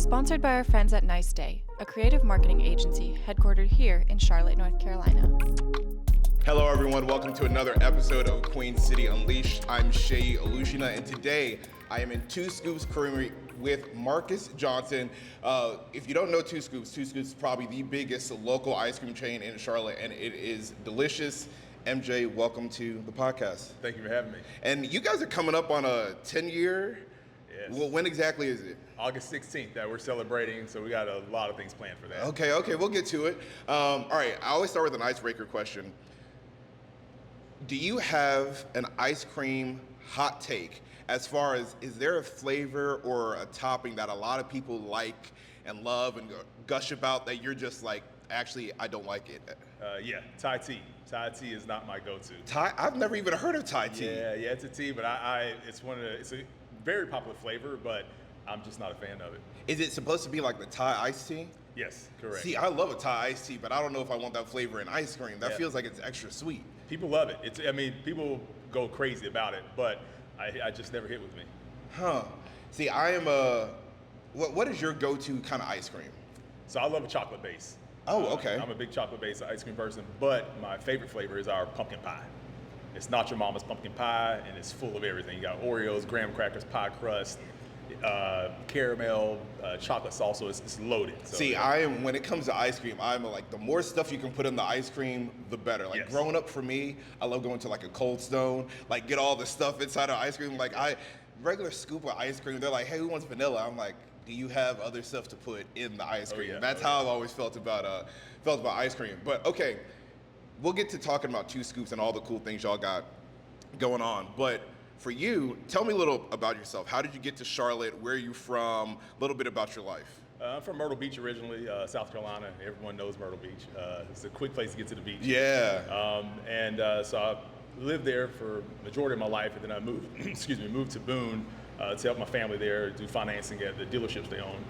Sponsored by our friends at Nice Day, a creative marketing agency headquartered here in Charlotte, North Carolina. Hello everyone, welcome to another episode of Queen City Unleashed. I'm Shea Alushina, and today I am in Two Scoops Creamery with Marques Johnson. If you don't know Two Scoops is probably the biggest local ice cream chain in Charlotte, and it is delicious. MJ, welcome to the podcast. Thank you for having me. And you guys are coming up on a 10-year. Yes. Well, when exactly is it? August 16th that we're celebrating, so we got a lot of things planned for that. Okay, we'll get to it. All right, I always start with an icebreaker question. Do you have an ice cream hot take as far as, is there a flavor or a topping that a lot of people like and love and gush about that you're just like, actually, I don't like it? Yeah, Thai tea. Thai tea is not my go-to. Thai? I've never even heard of Thai tea. Yeah, it's a tea, but it's a very popular flavor, but I'm just not a fan of it. Is it supposed to be like the Thai iced tea? Yes, correct. See, I love a Thai iced tea, but I don't know if I want that flavor in ice cream. That Yeah. feels like it's extra sweet. People love it. People go crazy about it, but I just never hit with me. Huh. See, I am what is your go-to kind of ice cream? So I love a chocolate base. Oh, okay. I'm a big chocolate base ice cream person, but my favorite flavor is our pumpkin pie. It's not your mama's pumpkin pie, and it's full of everything. You got Oreos, graham crackers, pie crust, caramel, chocolate sauce, so it's loaded. So, See, when it comes to ice cream, I'm like, the more stuff you can put in the ice cream, the better. Like Yes. growing up for me, I love going to like a Cold Stone, like get all the stuff inside of ice cream. Like regular scoop of ice cream, they're like, hey, who wants vanilla? I'm like, do you have other stuff to put in the ice cream? yeah. That's how I've always felt about ice cream. But okay, we'll get to talking about Two Scoops and all the cool things y'all got going on. But for you, tell me a little about yourself. How did you get to Charlotte? Where are you from? A little bit about your life. I'm from Myrtle Beach originally, South Carolina. Everyone knows Myrtle Beach. It's a quick place to get to the beach. Yeah. So I lived there for the majority of my life, and then I moved, moved to Boone to help my family there do financing at the dealerships they own.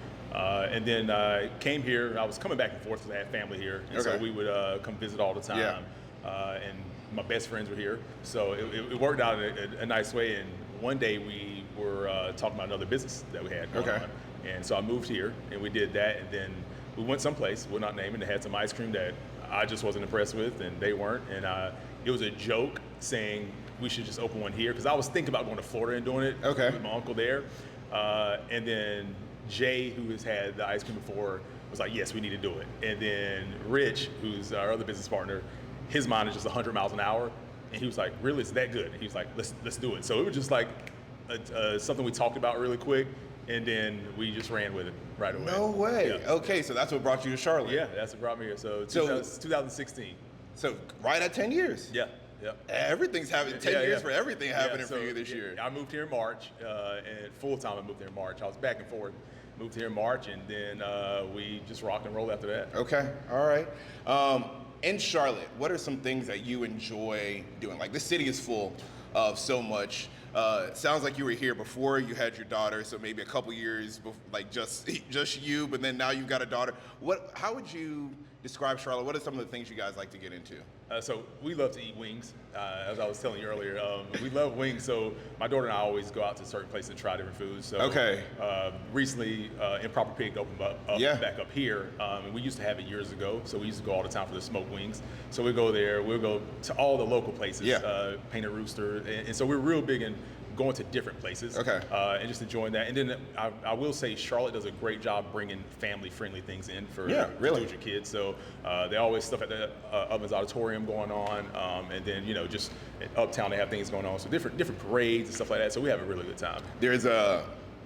And then I came here. I was coming back and forth because I had family here, and so we would come visit all the time. Yeah. And my best friends were here, so it worked out in a nice way. And one day we were talking about another business that we had going on. And so I moved here, and we did that, and then we went someplace, we'll not name it, and they had some ice cream that I just wasn't impressed with, and they weren't. And it was a joke saying we should just open one here, because I was thinking about going to Florida and doing it with my uncle there. And then Jay, who has had the ice cream before, was like, yes, we need to do it. And then Rich, who's our other business partner, his mind is just 100 miles an hour. And he was like, really, it's that good? And he was like, let's do it. So it was just like something we talked about really quick, and then we just ran with it right away. No way. Yeah. Okay, so that's what brought you to Charlotte. Yeah, that's what brought me here. So 2016. So right at 10 years. Yeah. Everything's happening. 10 years for everything happening for you this year. I moved here in March, and full time I moved here in March. I was back and forth. Moved here in March, and then we just rocked and rolled after that. Okay, all right. In Charlotte, what are some things that you enjoy doing? Like, this city is full of so much. It sounds like you were here before you had your daughter, so maybe a couple years, like just you, but then now you've got a daughter. How would you describe Charlotte? What are some of the things you guys like to get into? So we love to eat wings, as I was telling you earlier. We love wings, so my daughter and I always go out to certain places and try different foods. So recently, Improper Pig opened back up here, and we used to have it years ago, so we used to go all the time for the smoked wings. So we go there, we'll go to all the local places, Painted Rooster, and so we're real big in going to different places and just enjoying that. And then I will say Charlotte does a great job bringing family-friendly things in for your kids. So they always stuff at the Ovens Auditorium going on, and then just uptown they have things going on. So different parades and stuff like that. So we have a really good time. There's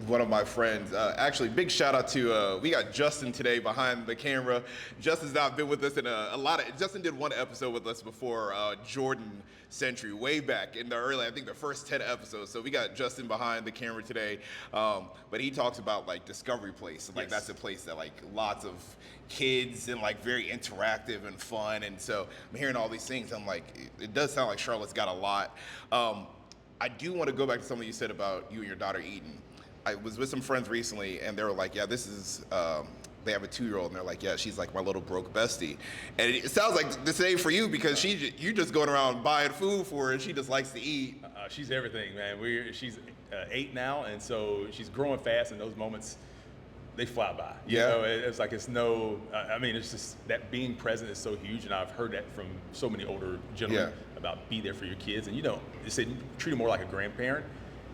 one of my friends, actually big shout out to, we got Justin today behind the camera. Justin's not been with us in Justin did one episode with us before Jordan Century, way back in the early, I think the first 10 episodes. So we got Justin behind the camera today. But he talks about like Discovery Place. Like that's a place that like lots of kids and like very interactive and fun. And so I'm hearing all these things. I'm like, it does sound like Charlotte's got a lot. I do want to go back to something you said about you and your daughter eating. I was with some friends recently, and they were like, yeah, this is, they have a 2-year-old, and they're like, yeah, she's like my little broke bestie. And it sounds like the same for you, because you just going around buying food for her, and she just likes to eat. She's everything, man. She's 8 now, and so she's growing fast, and those moments they fly by. Yeah. You know, it's like it's no. I mean, it's just that being present is so huge, and I've heard that from so many older gentlemen about be there for your kids, and they say treat them more like a grandparent.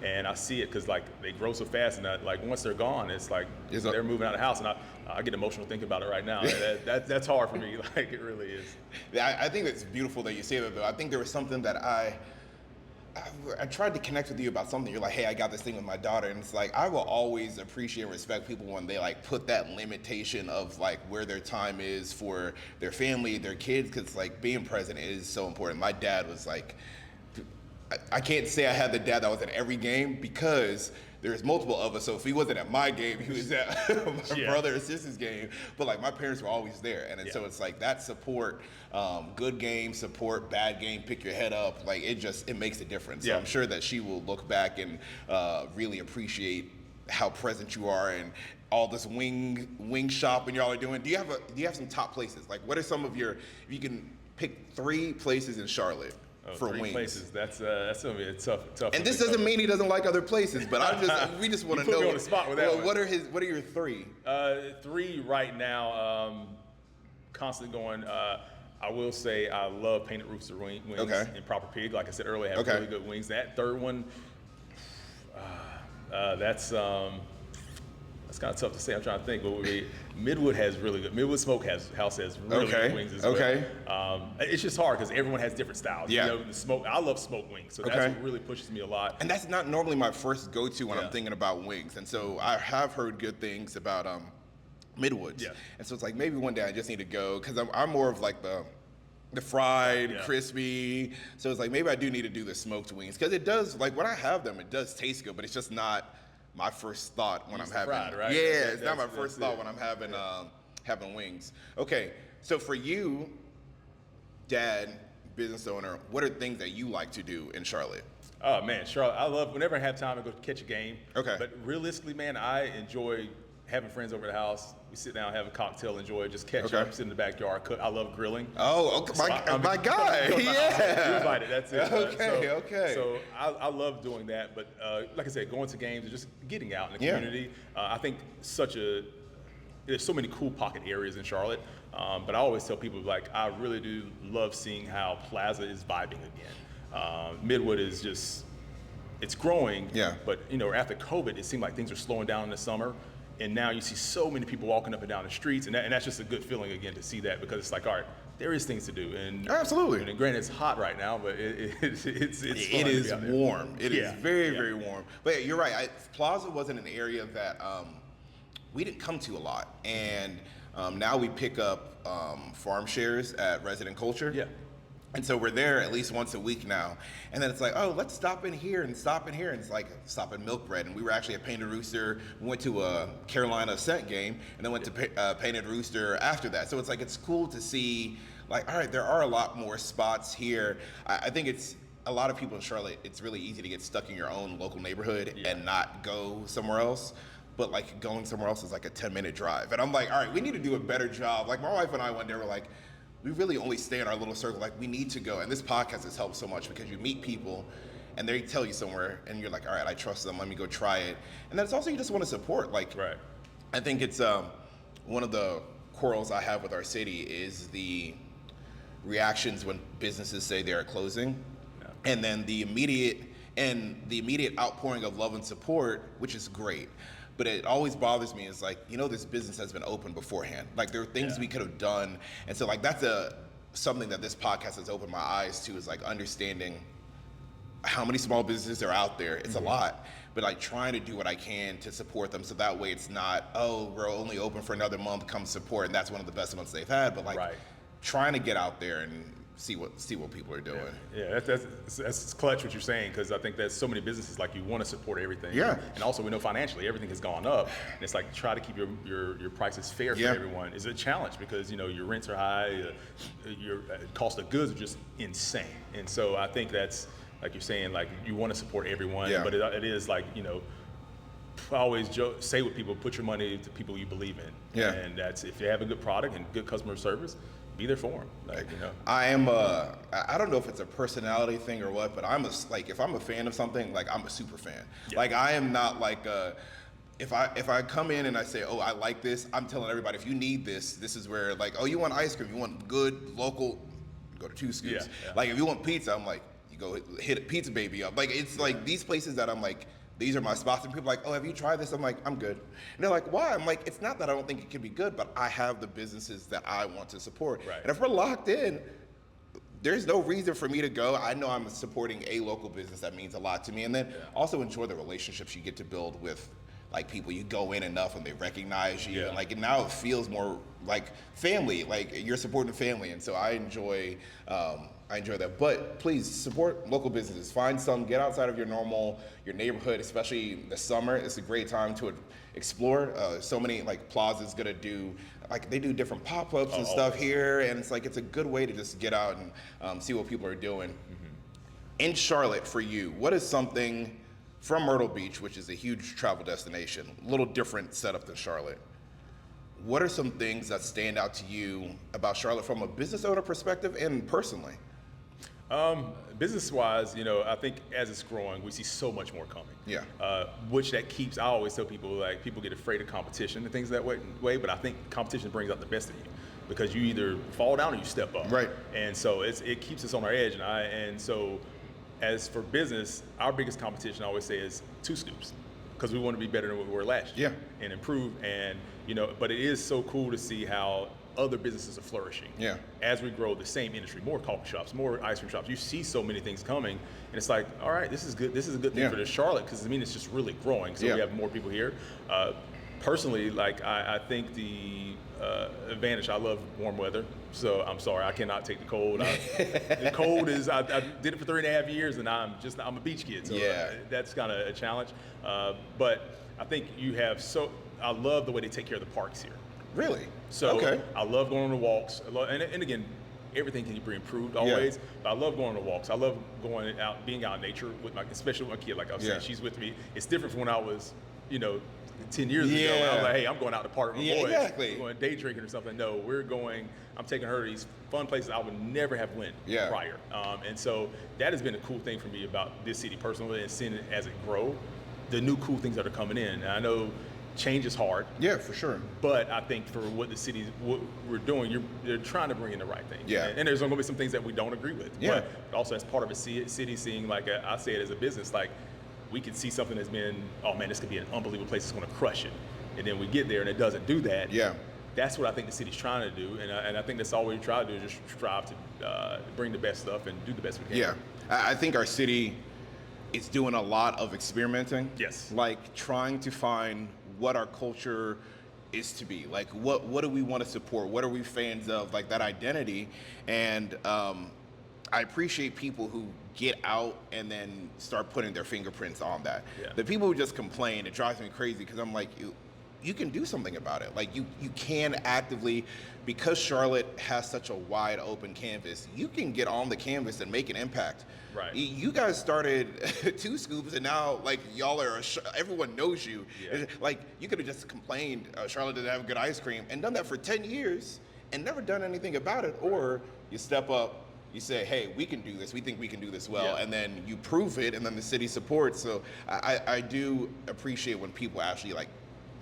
And I see it because like they grow so fast, and like once they're gone, it's like they're moving out of the house, and I get emotional thinking about it right now. That's hard for me. Like it really is. Yeah, I think it's beautiful that you say that though. I think there was something that I tried to connect with you about something. You're like, hey, I got this thing with my daughter, and it's like I will always appreciate and respect people when they like put that limitation of like where their time is for their family, their kids, because like being present is so important. My dad was like. I can't say I had the dad that was at every game because there's multiple of us. So if he wasn't at my game, he was at my brother or sister's game. But like my parents were always there, and so it's like that support, good game support, bad game, pick your head up. Like it makes a difference. So I'm sure that she will look back and really appreciate how present you are and all this wing shopping y'all are doing. Do you have some top places? Like what are some of your? If you can pick 3 places in Charlotte. For 3 wings. Places. That's gonna be a tough. And this doesn't mean he doesn't like other places, but we just want to know. Put me on the spot with that one. What are your 3? 3 right now. Constantly going. I will say I love Painted Rooster wings and Proper Pig. Like I said earlier, I have really good wings. That third one, that's kind of tough to say. I'm trying to think. What would be Midwood has really good. Midwood Smokehouse has really good wings as well. It's just hard because everyone has different styles. Yeah. You know, the smoke. I love smoked wings, so that's what really pushes me a lot. And that's not normally my first go-to when I'm thinking about wings. And so I have heard good things about Midwoods. Yeah. And so it's like maybe one day I just need to go because I'm more of like the fried, crispy. So it's like maybe I do need to do the smoked wings because it does like when I have them, it does taste good, but it's just not my first thought when I'm having fried, right? Yeah, it's not my first thought when I'm having wings. Okay, so for you, dad, business owner, what are things that you like to do in Charlotte? Oh man, Charlotte, I love whenever I have time to go catch a game. Okay. But realistically, man, I enjoy having friends over the house. We sit down, have a cocktail, enjoy, just catch up, sit in the backyard, cook. I love grilling. Oh, okay. My guy. You invited, that's it. Okay. So I love doing that, but like I said, going to games and just getting out in the community. I think there's so many cool pocket areas in Charlotte, but I always tell people, like, I really do love seeing how Plaza is vibing again. Midwood is just, it's growing, but after COVID, it seemed like things are slowing down in the summer. And now you see so many people walking up and down the streets, and that's just a good feeling again to see that because it's like, all right, there is things to do. And absolutely. And granted, it's hot right now, but it's it is warm. It is very, very warm. But yeah, you're right. Plaza wasn't an area that we didn't come to a lot, and now we pick up farm shares at Resident Culture. Yeah. And so we're there at least once a week now. And then it's like, oh, let's stop in here and stop in here. And it's like, stop in Milk Bread. And we were actually at Painted Rooster. We went to a Carolina Ascent game and then went to Painted Rooster after that. So it's like, it's cool to see, like, all right, there are a lot more spots here. I think it's, a lot of people in Charlotte, it's really easy to get stuck in your own local neighborhood and not go somewhere else. But like going somewhere else is like a 10-minute drive. And I'm like, all right, we need to do a better job. Like my wife and I one day were like, we really only stay in our little circle. Like we need to go. And this podcast has helped so much because you meet people and they tell you somewhere and you're like, all right, I trust them. Let me go try it. And then it's also, you just want to support. Like, I think it's one of the quarrels I have with our city is the reactions when businesses say they are closing. And then the immediate outpouring of love and support, which is great. But it always bothers me is like, this business has been open beforehand. Like there are things we could have done. And so like that's something that this podcast has opened my eyes to is like understanding how many small businesses are out there. It's a lot, but like trying to do what I can to support them. So that way it's not, oh, we're only open for another month, come support. And that's one of the best months they've had. But like trying to get out there and see what people are doing. Yeah, that's clutch what you're saying because I think there's so many businesses like you want to support everything. Yeah. And also we know financially everything has gone up. And it's like try to keep your prices fair for everyone is a challenge because your rents are high, your cost of goods are just insane. And so I think that's like you're saying like you want to support everyone, but it is like I always say with people, put your money to people you believe in. Yeah. And that's if you have a good product and good customer service. Be there for them, I am I don't know if it's a personality thing or what, but if I'm a fan of something, like I'm a super fan. Yeah. Like I am not like if I come in and I say, oh, I like this, I'm telling everybody, if you need this, this is where, like, oh, you want ice cream, you want good local, go to Two Scoops. Yeah. Like, if you want pizza, I'm like, you go hit Pizza Baby up. Like, it's like these places that I'm like, these are my spots, and people are like, oh, have you tried this? I'm like, I'm good. And they're like, why? I'm like, it's not that I don't think it can be good, but I have the businesses that I want to support. Right. And if we're locked in, there's no reason for me to go. I know I'm supporting a local business that means a lot to me. And then also enjoy the relationships you get to build with like people. You go in enough and they recognize you. And like now it feels more like family, like you're supporting family. And so I enjoy that. But please support local businesses. Find some, get outside of your neighborhood, especially the summer. It's a great time to explore. So many like plazas gonna do, like they do different pop-ups and stuff here. And it's like, it's a good way to just get out and see what people are doing. In Charlotte for you, what is something from Myrtle Beach, which is a huge travel destination, a little different setup than Charlotte. What are some things that stand out to you about Charlotte from a business owner perspective and personally? Business-wise, I think as it's growing, we see so much more coming. Yeah. Which that keeps, I always tell people, like, people get afraid of competition and things that way, but I think competition brings out the best in you because you either fall down or you step up. Right. And so it keeps us on our edge. And so as for business, our biggest competition, I always say, is Two Scoops, because we want to be better than what we were last year and improve. And, but it is so cool to see how other businesses are flourishing. Yeah. As we grow the same industry, more coffee shops, more ice cream shops, you see so many things coming, and it's like, all right, this is good. This is a good thing for the Charlotte, because it's just really growing. So we have more people here. Personally, like I think the advantage, I love warm weather. So I'm sorry, I cannot take the cold. The cold is, I did it for 3.5 years, and I'm a beach kid. So that's kind of a challenge. But I think I love the way they take care of the parks here. Really? So I love going on the walks. And again, everything can be improved always. But I love going on the walks. I love going out, being out in nature especially with my kid. Like I was saying, she's with me. It's different from when I was, 10 years ago. And I was like, hey, I'm going out to party with my boys. Exactly. We're going day drinking or something. No, I'm taking her to these fun places I would never have went prior. And so that has been a cool thing for me about this city personally, and seeing it as it grow, the new cool things that are coming in. And I know change is hard. Yeah, for sure. But I think for what we're doing, they're trying to bring in the right things. Yeah. And there's going to be some things that we don't agree with. Yeah. But also as part of a city, seeing like I say it as a business, like we could see something that's been, oh man, this could be an unbelievable place that's going to crush it. And then we get there and it doesn't do that. Yeah. That's what I think the city's trying to do. And I think that's all we try to do, is just strive to bring the best stuff and do the best we can. Yeah. I think our city is doing a lot of experimenting. Yes. Like trying to find what our culture is to be. Like what do we want to support? What are we fans of? Like that identity. And I appreciate people who get out and then start putting their fingerprints on that. Yeah. The people who just complain, it drives me crazy, because I'm like, you can do something about it. Like you can actively, because Charlotte has such a wide open canvas, you can get on the canvas and make an impact. Right. You guys started Two Scoops, and now like y'all are, everyone knows you. Yeah. Like you could have just complained Charlotte didn't have good ice cream and done that for 10 years and never done anything about it. Or you step up, you say, hey, we can do this. We think we can do this well. And then you prove it, and then the city supports. So I do appreciate when people actually like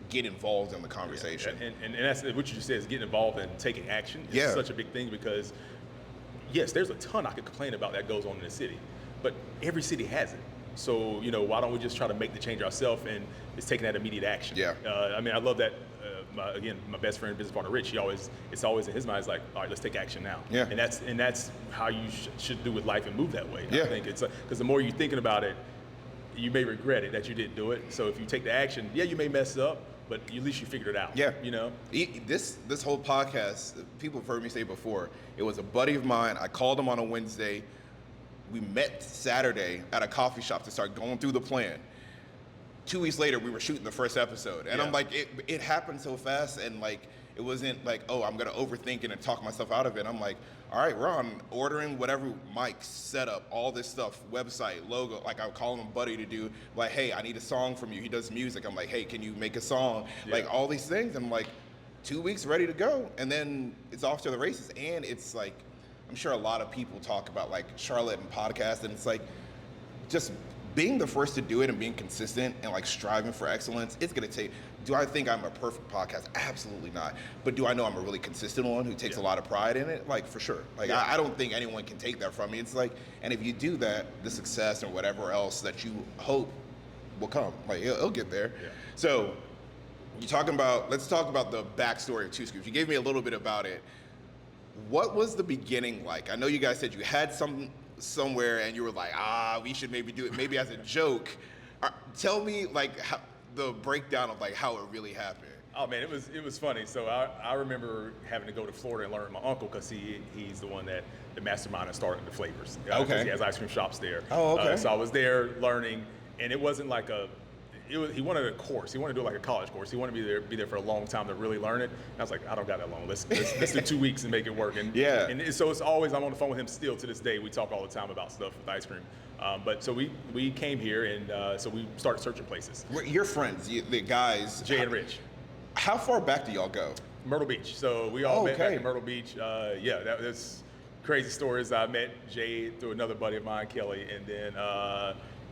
get involved in the conversation. And that's what you just said, is getting involved and taking action is such a big thing, because yes, there's a ton I could complain about that goes on in the city, but every city has it. So, why don't we just try to make the change ourselves, and it's taking that immediate action. Yeah. I love that. My best friend, business partner, Rich, it's always in his mind, is like, all right, let's take action now. Yeah. And that's how you should do with life and move that way. Yeah. I think it's because the more you're thinking about it, you may regret it that you didn't do it. So if you take the action, you may mess up, but at least you figured it out. Yeah. This whole podcast, people have heard me say before, it was a buddy of mine. I called him on a Wednesday. We met Saturday at a coffee shop to start going through the plan. 2 weeks later, we were shooting the first episode. And I'm like, it happened so fast, and like, it wasn't like, oh, I'm gonna overthink it and talk myself out of it. I'm like, all right, we're on ordering whatever mic, setup, all this stuff, website, logo. Like I would call him a buddy to do, like, hey, I need a song from you. He does music. I'm like, hey, can you make a song? Like all these things. I'm like, 2 weeks ready to go. And then it's off to the races. And it's like, I'm sure a lot of people talk about like Charlotte and podcasts, and it's like, just being the first to do it and being consistent and like striving for excellence, it's gonna take. Do I think I'm a perfect podcast? Absolutely not. But do I know I'm a really consistent one who takes a lot of pride in it? Like, for sure. Like, I don't think anyone can take that from me. It's like, and if you do that, the success or whatever else that you hope will come. Like, it'll get there. Yeah. So, let's talk about the backstory of Two Scoops. You gave me a little bit about it. What was the beginning like? I know you guys said you had somewhere and you were like, we should maybe do it, maybe as a joke. Tell me, like, the breakdown of like how it really happened. Oh man, it was funny. So I remember having to go to Florida and learn from my uncle because he's the one that the mastermind and started the flavors. Okay. He has ice cream shops there. Oh, okay. So I was there learning, and it wasn't like he wanted a course. He wanted to do like a college course. He wanted me to be there for a long time to really learn it. And I was like, I don't got that long. Let's do 2 weeks and make it work. And yeah. And so it's always, I'm on the phone with him still to this day. We talk all the time about stuff with ice cream. But so we came here and so we started searching places. Your friends, the guys. Jay and Rich. How far back do y'all go? Myrtle Beach. So we all met back in Myrtle Beach. That's crazy stories. I met Jay through another buddy of mine, Kelly, and then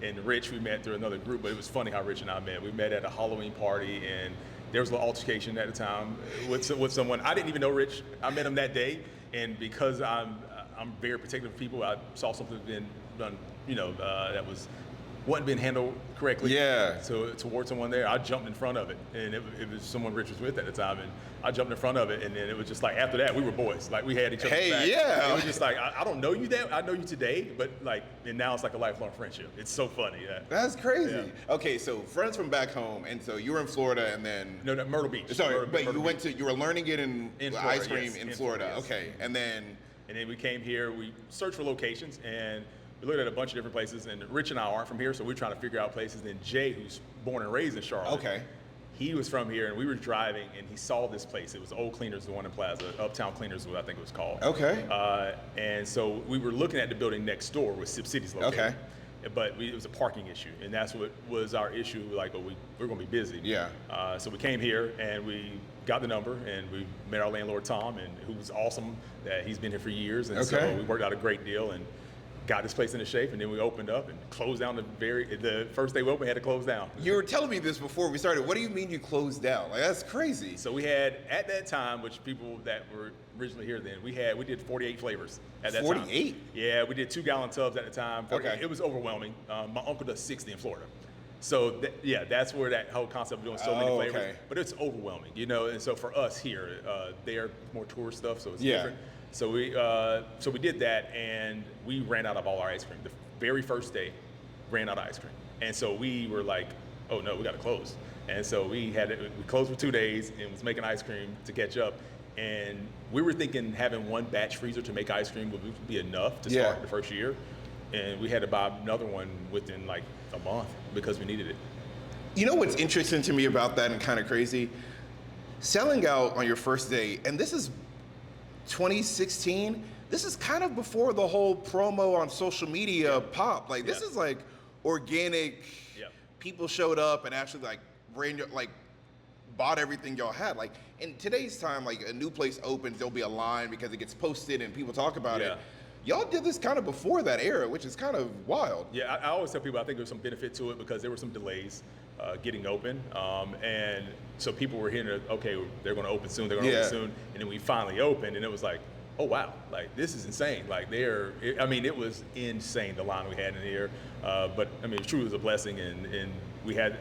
and Rich we met through another group. But it was funny how Rich and I met. We met at a Halloween party, and there was a little altercation at the time with someone. I didn't even know Rich. I met him that day, and because I'm very particular with people, I saw something being done, that wasn't being handled correctly. Yeah. So towards someone there, I jumped in front of it, and it was someone Rich was with at the time, and I jumped in front of it, and then it was just like after that we were boys, like we had each other's back. Yeah. It was just like I don't know you I know you today, but like, and now it's like a lifelong friendship. It's so funny. That's crazy. Yeah. Okay, so friends from back home, and so you were in Florida, and then Myrtle Beach. Sorry, but Myrtle you were learning it in Florida, ice cream yes, in Florida. yes. Okay, and then we came here. We searched for locations, and we looked at a bunch of different places, and Rich and I aren't from here, so we're trying to figure out places. And Jay, who's born and raised in Charlotte, okay, he was from here, and we were driving, and he saw this place. It was Old Cleaners, the one in Plaza, Uptown Cleaners, I think it was called. Okay. And so we were looking at the building next door with Sip City's located. Okay. But it was a parking issue, and that's what was our issue. Like, we're going to be busy. Yeah. So we came here, and we got the number, and we met our landlord, Tom, and who was awesome. That he's been here for years, and so we worked out a great deal, and got this place into shape, and then we opened up and closed down the first day we opened, we had to close down. You were telling me this before we started. What do you mean you closed down? Like, that's crazy. So we had, at that time, which people that were originally here then, we did 48 flavors at that 48? time. 48? Yeah, we did 2-gallon tubs at the time. Okay. It was overwhelming. My uncle does 60 in Florida. So that's where that whole concept of doing so many flavors. Okay. But it's overwhelming, and so for us here, they're more tourist stuff, so it's different. So we did that, and we ran out of all our ice cream. The very first day, ran out of ice cream, and so we were like, "Oh no, we got to close." And so we closed for 2 days and was making ice cream to catch up. And we were thinking having one batch freezer to make ice cream would be enough to start the first year, and we had to buy another one within like a month because we needed it. You know what's interesting to me about that and kind of crazy? Selling out on your first day, and this is 2016, this is kind of before the whole promo on social media pop. Like, this is like organic. People showed up and actually bought everything y'all had. Like, in today's time, like a new place opens, there'll be a line because it gets posted and people talk about it. Y'all did this kind of before that era, which is kind of wild. Yeah, I always tell people I think there's some benefit to it because there were some delays getting open. And so people were hearing, okay, they're going to open soon, they're going to open soon. And then we finally opened, and it was like, oh, wow, like, this is insane. Like, it was insane, the line we had in here. But, I mean, it truly was a blessing. And we had,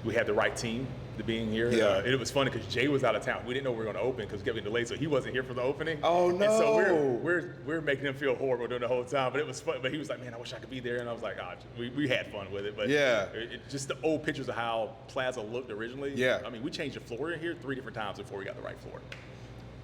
we had the right team to being here. It was funny because Jay was out of town. We didn't know we were going to open because we kept getting delayed, so he wasn't here for the opening. Oh no! And so we're making him feel horrible doing the whole time, but it was fun. But he was like, "Man, I wish I could be there," and I was like, we had fun with it. But just the old pictures of how Plaza looked originally. I mean, we changed the floor in here 3 different times before we got the right floor.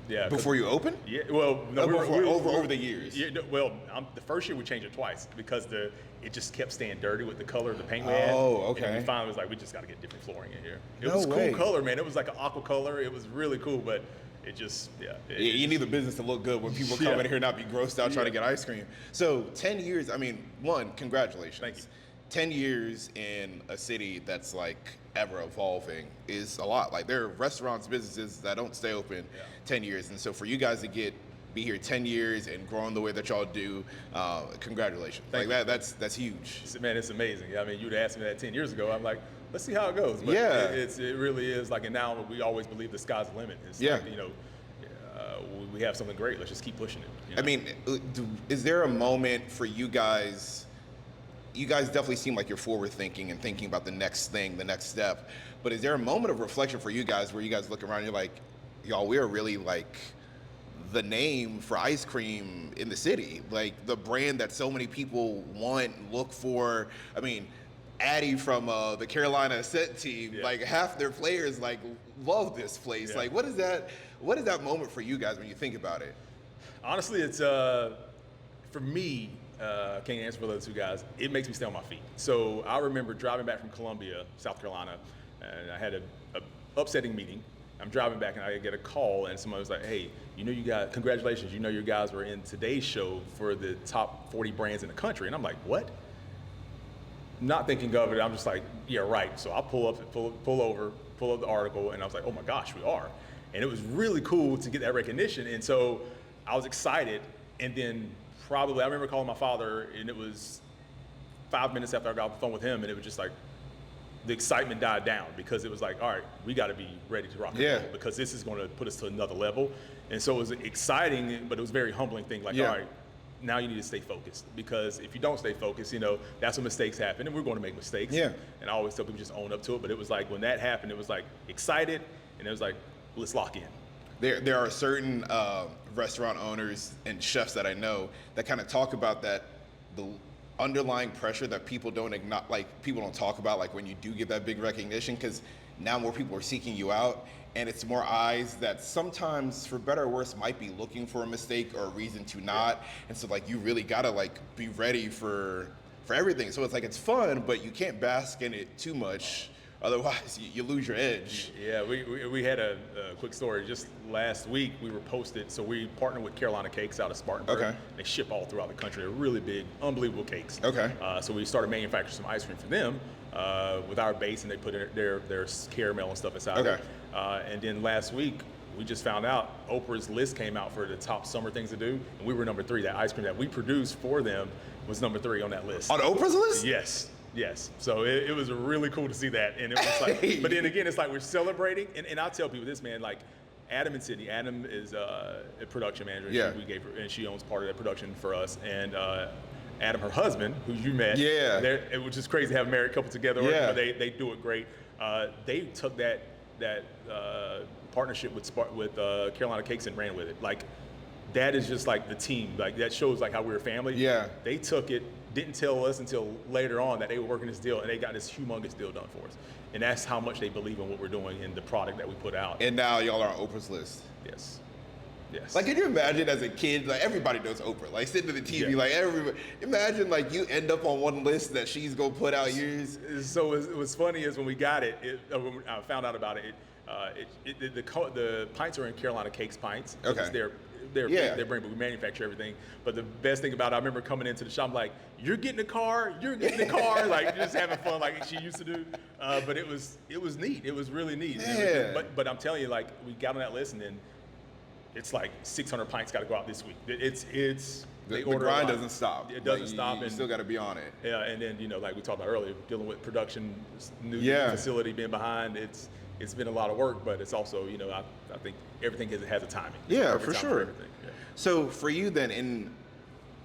Yeah. Before you opened? Yeah. Well, no, over the years. Yeah. Well, the first year we changed it twice because it just kept staying dirty with the color of the paint we had. Oh, okay. And then we finally was like, we just got to get different flooring in here. It No was way. cool color, man. It was like an aqua color. It was really cool, but it just you need the business to look good when people come in here and not be grossed out trying to get ice cream. So 10 years. I mean, one, congratulations. Thank you. 10 years in a city that's like ever evolving is a lot. Like, there are restaurants, businesses that don't stay open 10 years. And so for you guys to get be here 10 years and growing the way that y'all do. Congratulations. Thank like that's huge. Man, it's amazing. I mean, you'd asked me that 10 years ago. I'm like, let's see how it goes. But Yeah. it really is like, and now we always believe the sky's the limit. It's Yeah. like, we have something great. Let's just keep pushing it. You know? I mean, is there a moment for you guys? You guys definitely seem like you're forward thinking and thinking about the next thing, the next step. But is there a moment of reflection for you guys where you guys look around and you're like, y'all, we are really like the name for ice cream in the city, like the brand that so many people want, look for. I mean, Addie from the Carolina Ascent team, like half their players like love this place. Like, what is that moment for you guys when you think about it? Honestly, it's for me. Can't answer for the other two guys. It makes me stay on my feet. So I remember driving back from Columbia, South Carolina, and I had a upsetting meeting. I'm driving back and I get a call and someone was like, hey, congratulations, your guys were in today's show for the top 40 brands in the country. And I'm like, what? Not thinking of it, I'm just like, yeah, right. So I pull up the article, and I was like, oh my gosh, we are. And it was really cool to get that recognition. And so I was excited, and then I remember calling my father, and it was 5 minutes after I got off the phone with him, and it was just like, the excitement died down because it was like, all right, we got to be ready to rock and roll because this is going to put us to another level. And so it was exciting, but it was a very humbling thing. Like, all right, now you need to stay focused, because if you don't stay focused, that's when mistakes happen, and we're going to make mistakes. Yeah. And I always tell people just own up to it. But it was like when that happened, it was like excited, and it was like, let's lock in. There are certain restaurant owners and chefs that I know that kind of talk about the underlying pressure that people don't talk about, like when you do get that big recognition, because now more people are seeking you out, and it's more eyes that sometimes, for better or worse, might be looking for a mistake or a reason to not. And so like you really gotta like be ready for everything. So it's like it's fun, but you can't bask in it too much. Otherwise, you lose your edge. Yeah, we had a quick story. Just last week, we were posted. So we partnered with Carolina Cakes out of Spartanburg. Okay. They ship all throughout the country. They're really big, unbelievable cakes. Okay. So we started manufacturing some ice cream for them with our base, and they put their caramel and stuff inside. Okay. And then last week, we just found out Oprah's list came out for the top summer things to do, and we were number 3. That ice cream that we produced for them was number 3 on that list. On Oprah's list? Yes. So it was really cool to see that. And it was like, but then again, it's like we're celebrating. And I tell people this, man, like Adam and Sydney. Adam is a production manager. Yeah. We gave her, and she owns part of that production for us. And Adam, her husband, who you met. Yeah. It was just crazy to have a married couple together. Yeah. But they do it great. They took that partnership with Carolina Cakes and ran with it. Like, that is just like the team. Like, that shows like how we're a family. Yeah. They took it. Didn't tell us until later on that they were working this deal, and they got this humongous deal done for us. And that's how much they believe in what we're doing and the product that we put out. And now y'all are on Oprah's list. Yes. Like, can you imagine as a kid, like everybody knows Oprah, like sitting at the TV, like everybody, imagine like you end up on one list that she's gonna put out yours. So it was funny is when we got it, when I found out about it, the pints are in Carolina Cakes pints. Okay. They're brand, but we manufacture everything. But the best thing about it, I remember coming into the shop, I'm like, you're getting a car, like just having fun like she used to do. But it was neat. It was really neat. Yeah. But I'm telling you, like, we got on that list, and then it's like 600 pints got to go out this week. The grind doesn't stop. It doesn't stop. You still got to be on it. Yeah, and then like we talked about earlier, dealing with production, new facility being behind. It's been a lot of work, but it's also, I think everything has a timing. Yeah, for sure. Yeah. So for you then,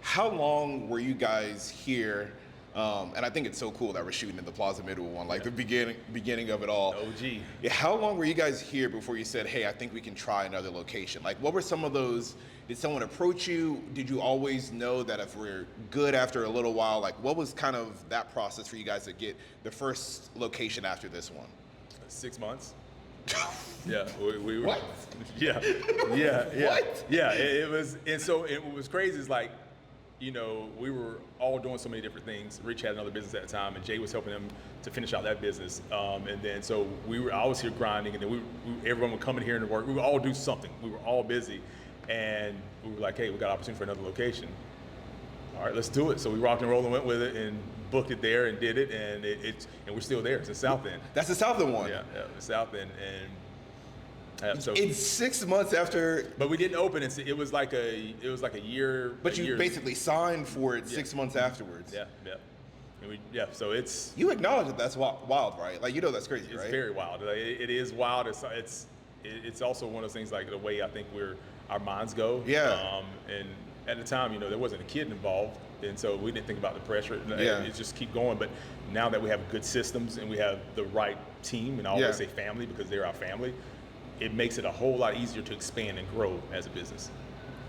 how long were you guys here? And I think it's so cool that we're shooting in the Plaza Midwood one, like the beginning of it all. OG. Yeah, how long were you guys here before you said, hey, I think we can try another location? Like, what were some of those? Did someone approach you? Did you always know that if we're good after a little while? Like, what was kind of that process for you guys to get the first location after this one? 6 months. Yeah, we were. What? Yeah. What? Yeah, it was, and so what was crazy is like, we were all doing so many different things. Rich had another business at the time, and Jay was helping him to finish out that business. And then so I was here grinding, and then everyone would come in here and work. We would all do something. We were all busy, and we were like, hey, we got an opportunity for another location. All right, let's do it. So we rocked and rolled and went with it and booked it there and did it, and and we're still there. It's the South End. That's the South End one. Yeah, the South End, and So In 6 months after, but we didn't open it. It was like a year. but you year. basically signed for it 6 months afterwards. Yeah. And so it's You acknowledge that that's wild, right? Like, you know that's crazy, it's right? very wild. It is wild. It's also one of those things, like the way I think our minds go. Yeah. And at the time, there wasn't a kid involved, and so we didn't think about the pressure. Yeah. It just keep going. But now that we have good systems and we have the right team, and I always Yeah. say family because they're our family, it makes it a whole lot easier to expand and grow as a business.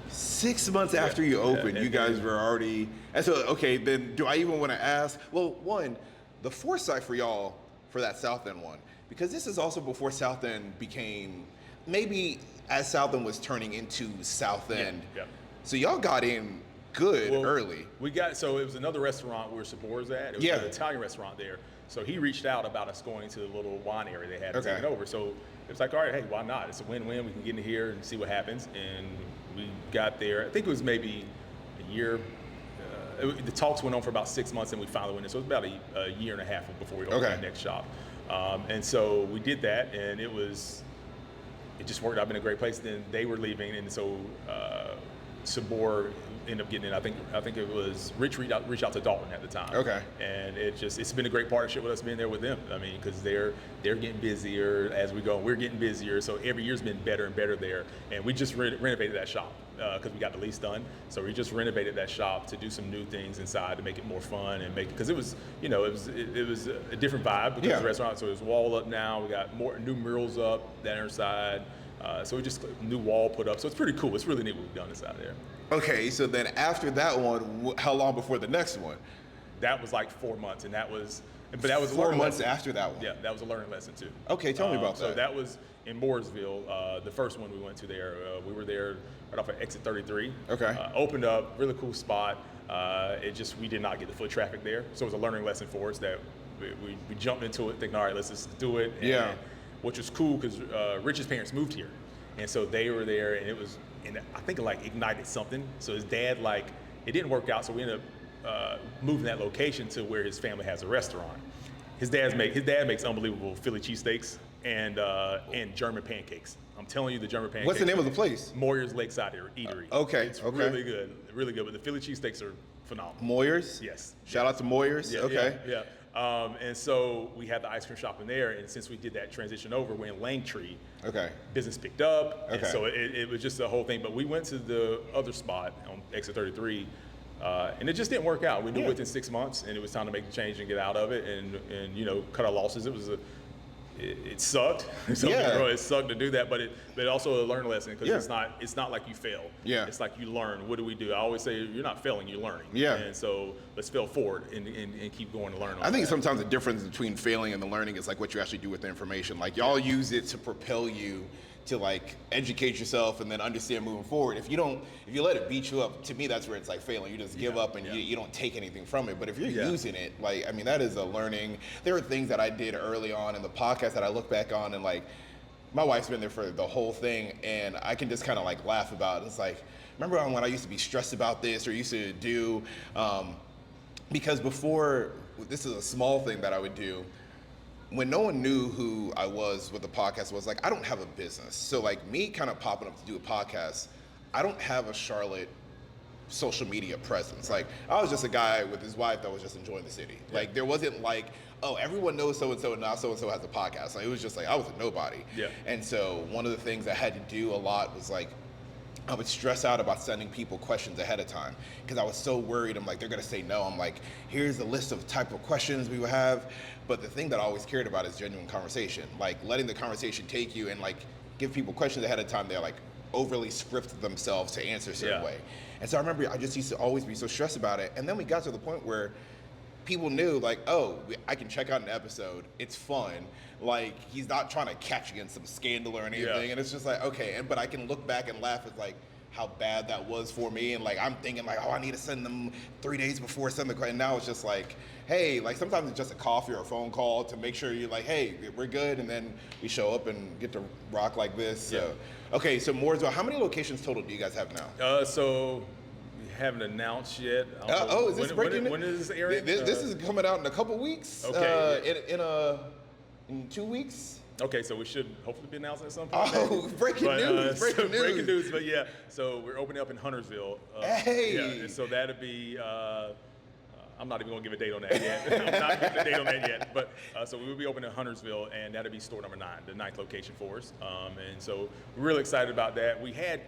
6 months after you opened, you guys were already. And so, okay, then do I even want to ask? Well, one, the foresight for y'all for that South End one, because this is also before South End became, maybe as South End was turning into South End. Yeah. So y'all got in good early. So it was another restaurant where Sabor's at. It was an Italian restaurant there. So he reached out about us going to the little wine area they had taken over. So it was like, all right, hey, why not? It's a win-win. We can get in here and see what happens. And we got there. I think it was maybe a year. The talks went on for about 6 months, and we finally went in. So it was about a year and a half before we opened our next shop. And so we did that, and it just worked out in a great place. Then they were leaving, and so Sabor ended up getting in. I think it was Rich reached out to Dalton at the time. Okay. And it's been a great partnership with us being there with them. I mean, because they're getting busier as we go. We're getting busier, so every year's been better and better there. And we just renovated that shop because we got the lease done. So we just renovated that shop to do some new things inside to make it more fun and because it was it was a different vibe because it's a restaurant. So it's wall up now. We got more new murals up that other side. So we just new wall put up. So it's pretty cool. It's really neat what we've done inside there. Okay, so then after that one, how long before the next one? That was like 4 months, but that was 4 months after that one. Yeah, that was a learning lesson too. Okay, tell me about that. So that was in Mooresville, the first one we went to there. We were there right off of exit 33. Okay. Opened up, really cool spot. We did not get the foot traffic there, so it was a learning lesson for us that we jumped into it thinking, all right, let's just do it. And, which was cool because Rich's parents moved here, and so they were there, and I think it like ignited something. So his dad it didn't work out, so we ended up moving that location to where his family has a restaurant. His dad makes unbelievable Philly cheesesteaks and German pancakes. I'm telling you, the German pancakes. What's the name of the place? Moyer's Lakeside Eatery. It's really good, but the Philly cheesesteaks are phenomenal. Moyer's? Yes. Shout out to Moyer's. Yeah. And so we had the ice cream shop in there, and since we did that transition over, we're in Langtree. Okay. Business picked up, and so it was just a whole thing. But we went to the other spot on exit 33, and it just didn't work out. We knew within 6 months, and it was time to make the change and get out of it, and cut our losses. It sucked. It sucked to do that, but it also a learning lesson because it's not like you fail. Yeah. It's like you learn. What do we do? I always say you're not failing, you're learning. Yeah. And so let's fail forward and keep going to learn. I think sometimes the difference between failing and the learning is like what you actually do with the information. Like y'all use it to propel you to like educate yourself and then understand moving forward. If you let it beat you up, to me that's where it's like failing. You just give up and you don't take anything from it. But if you're using it, that is a learning. There are things that I did early on in the podcast that I look back on and my wife's been there for the whole thing and I can just kind of laugh about it. It's like, remember when I used to be stressed about this or used to do, because before, this is a small thing that I would do, when no one knew who I was, what the podcast was, I don't have a business. So me kind of popping up to do a podcast, I don't have a Charlotte social media presence. I was just a guy with his wife that was just enjoying the city. There wasn't everyone knows so-and-so and now so-and-so has a podcast. It was just I was a nobody. Yeah. And so one of the things I had to do a lot was I would stress out about sending people questions ahead of time because I was so worried. I'm they're gonna say no. I'm here's a list of type of questions we would have. But the thing that I always cared about is genuine conversation. Letting the conversation take you and give people questions ahead of time. They're overly script themselves to answer a certain way. And so I remember I just used to always be so stressed about it. And then we got to the point where people knew I can check out an episode. It's fun. He's not trying to catch you in some scandal or anything. Yeah. And it's just okay. But I can look back and laugh at how bad that was for me. And I'm thinking I need to send them 3 days before send the question. And now it's just hey, sometimes it's just a coffee or a phone call to make sure you're hey, we're good. And then we show up and get to rock like this. Yeah. So, okay. So Mooresville, how many locations total do you guys have now? So we haven't announced yet. Is this breaking? When is this airing? This is coming out in a couple weeks. Okay. In 2 weeks. Okay, so we should hopefully be announcing at some point. Oh, breaking news! Breaking news! Breaking news! But yeah, so we're opening up in Huntersville. Hey! Yeah, and so that'll be. I'm not even going to give a date on that yet. I'm not giving a date on that yet. But so we will be opening in Huntersville, and that'll be store number 9, the 9th location for us. And so we're really excited about that. We had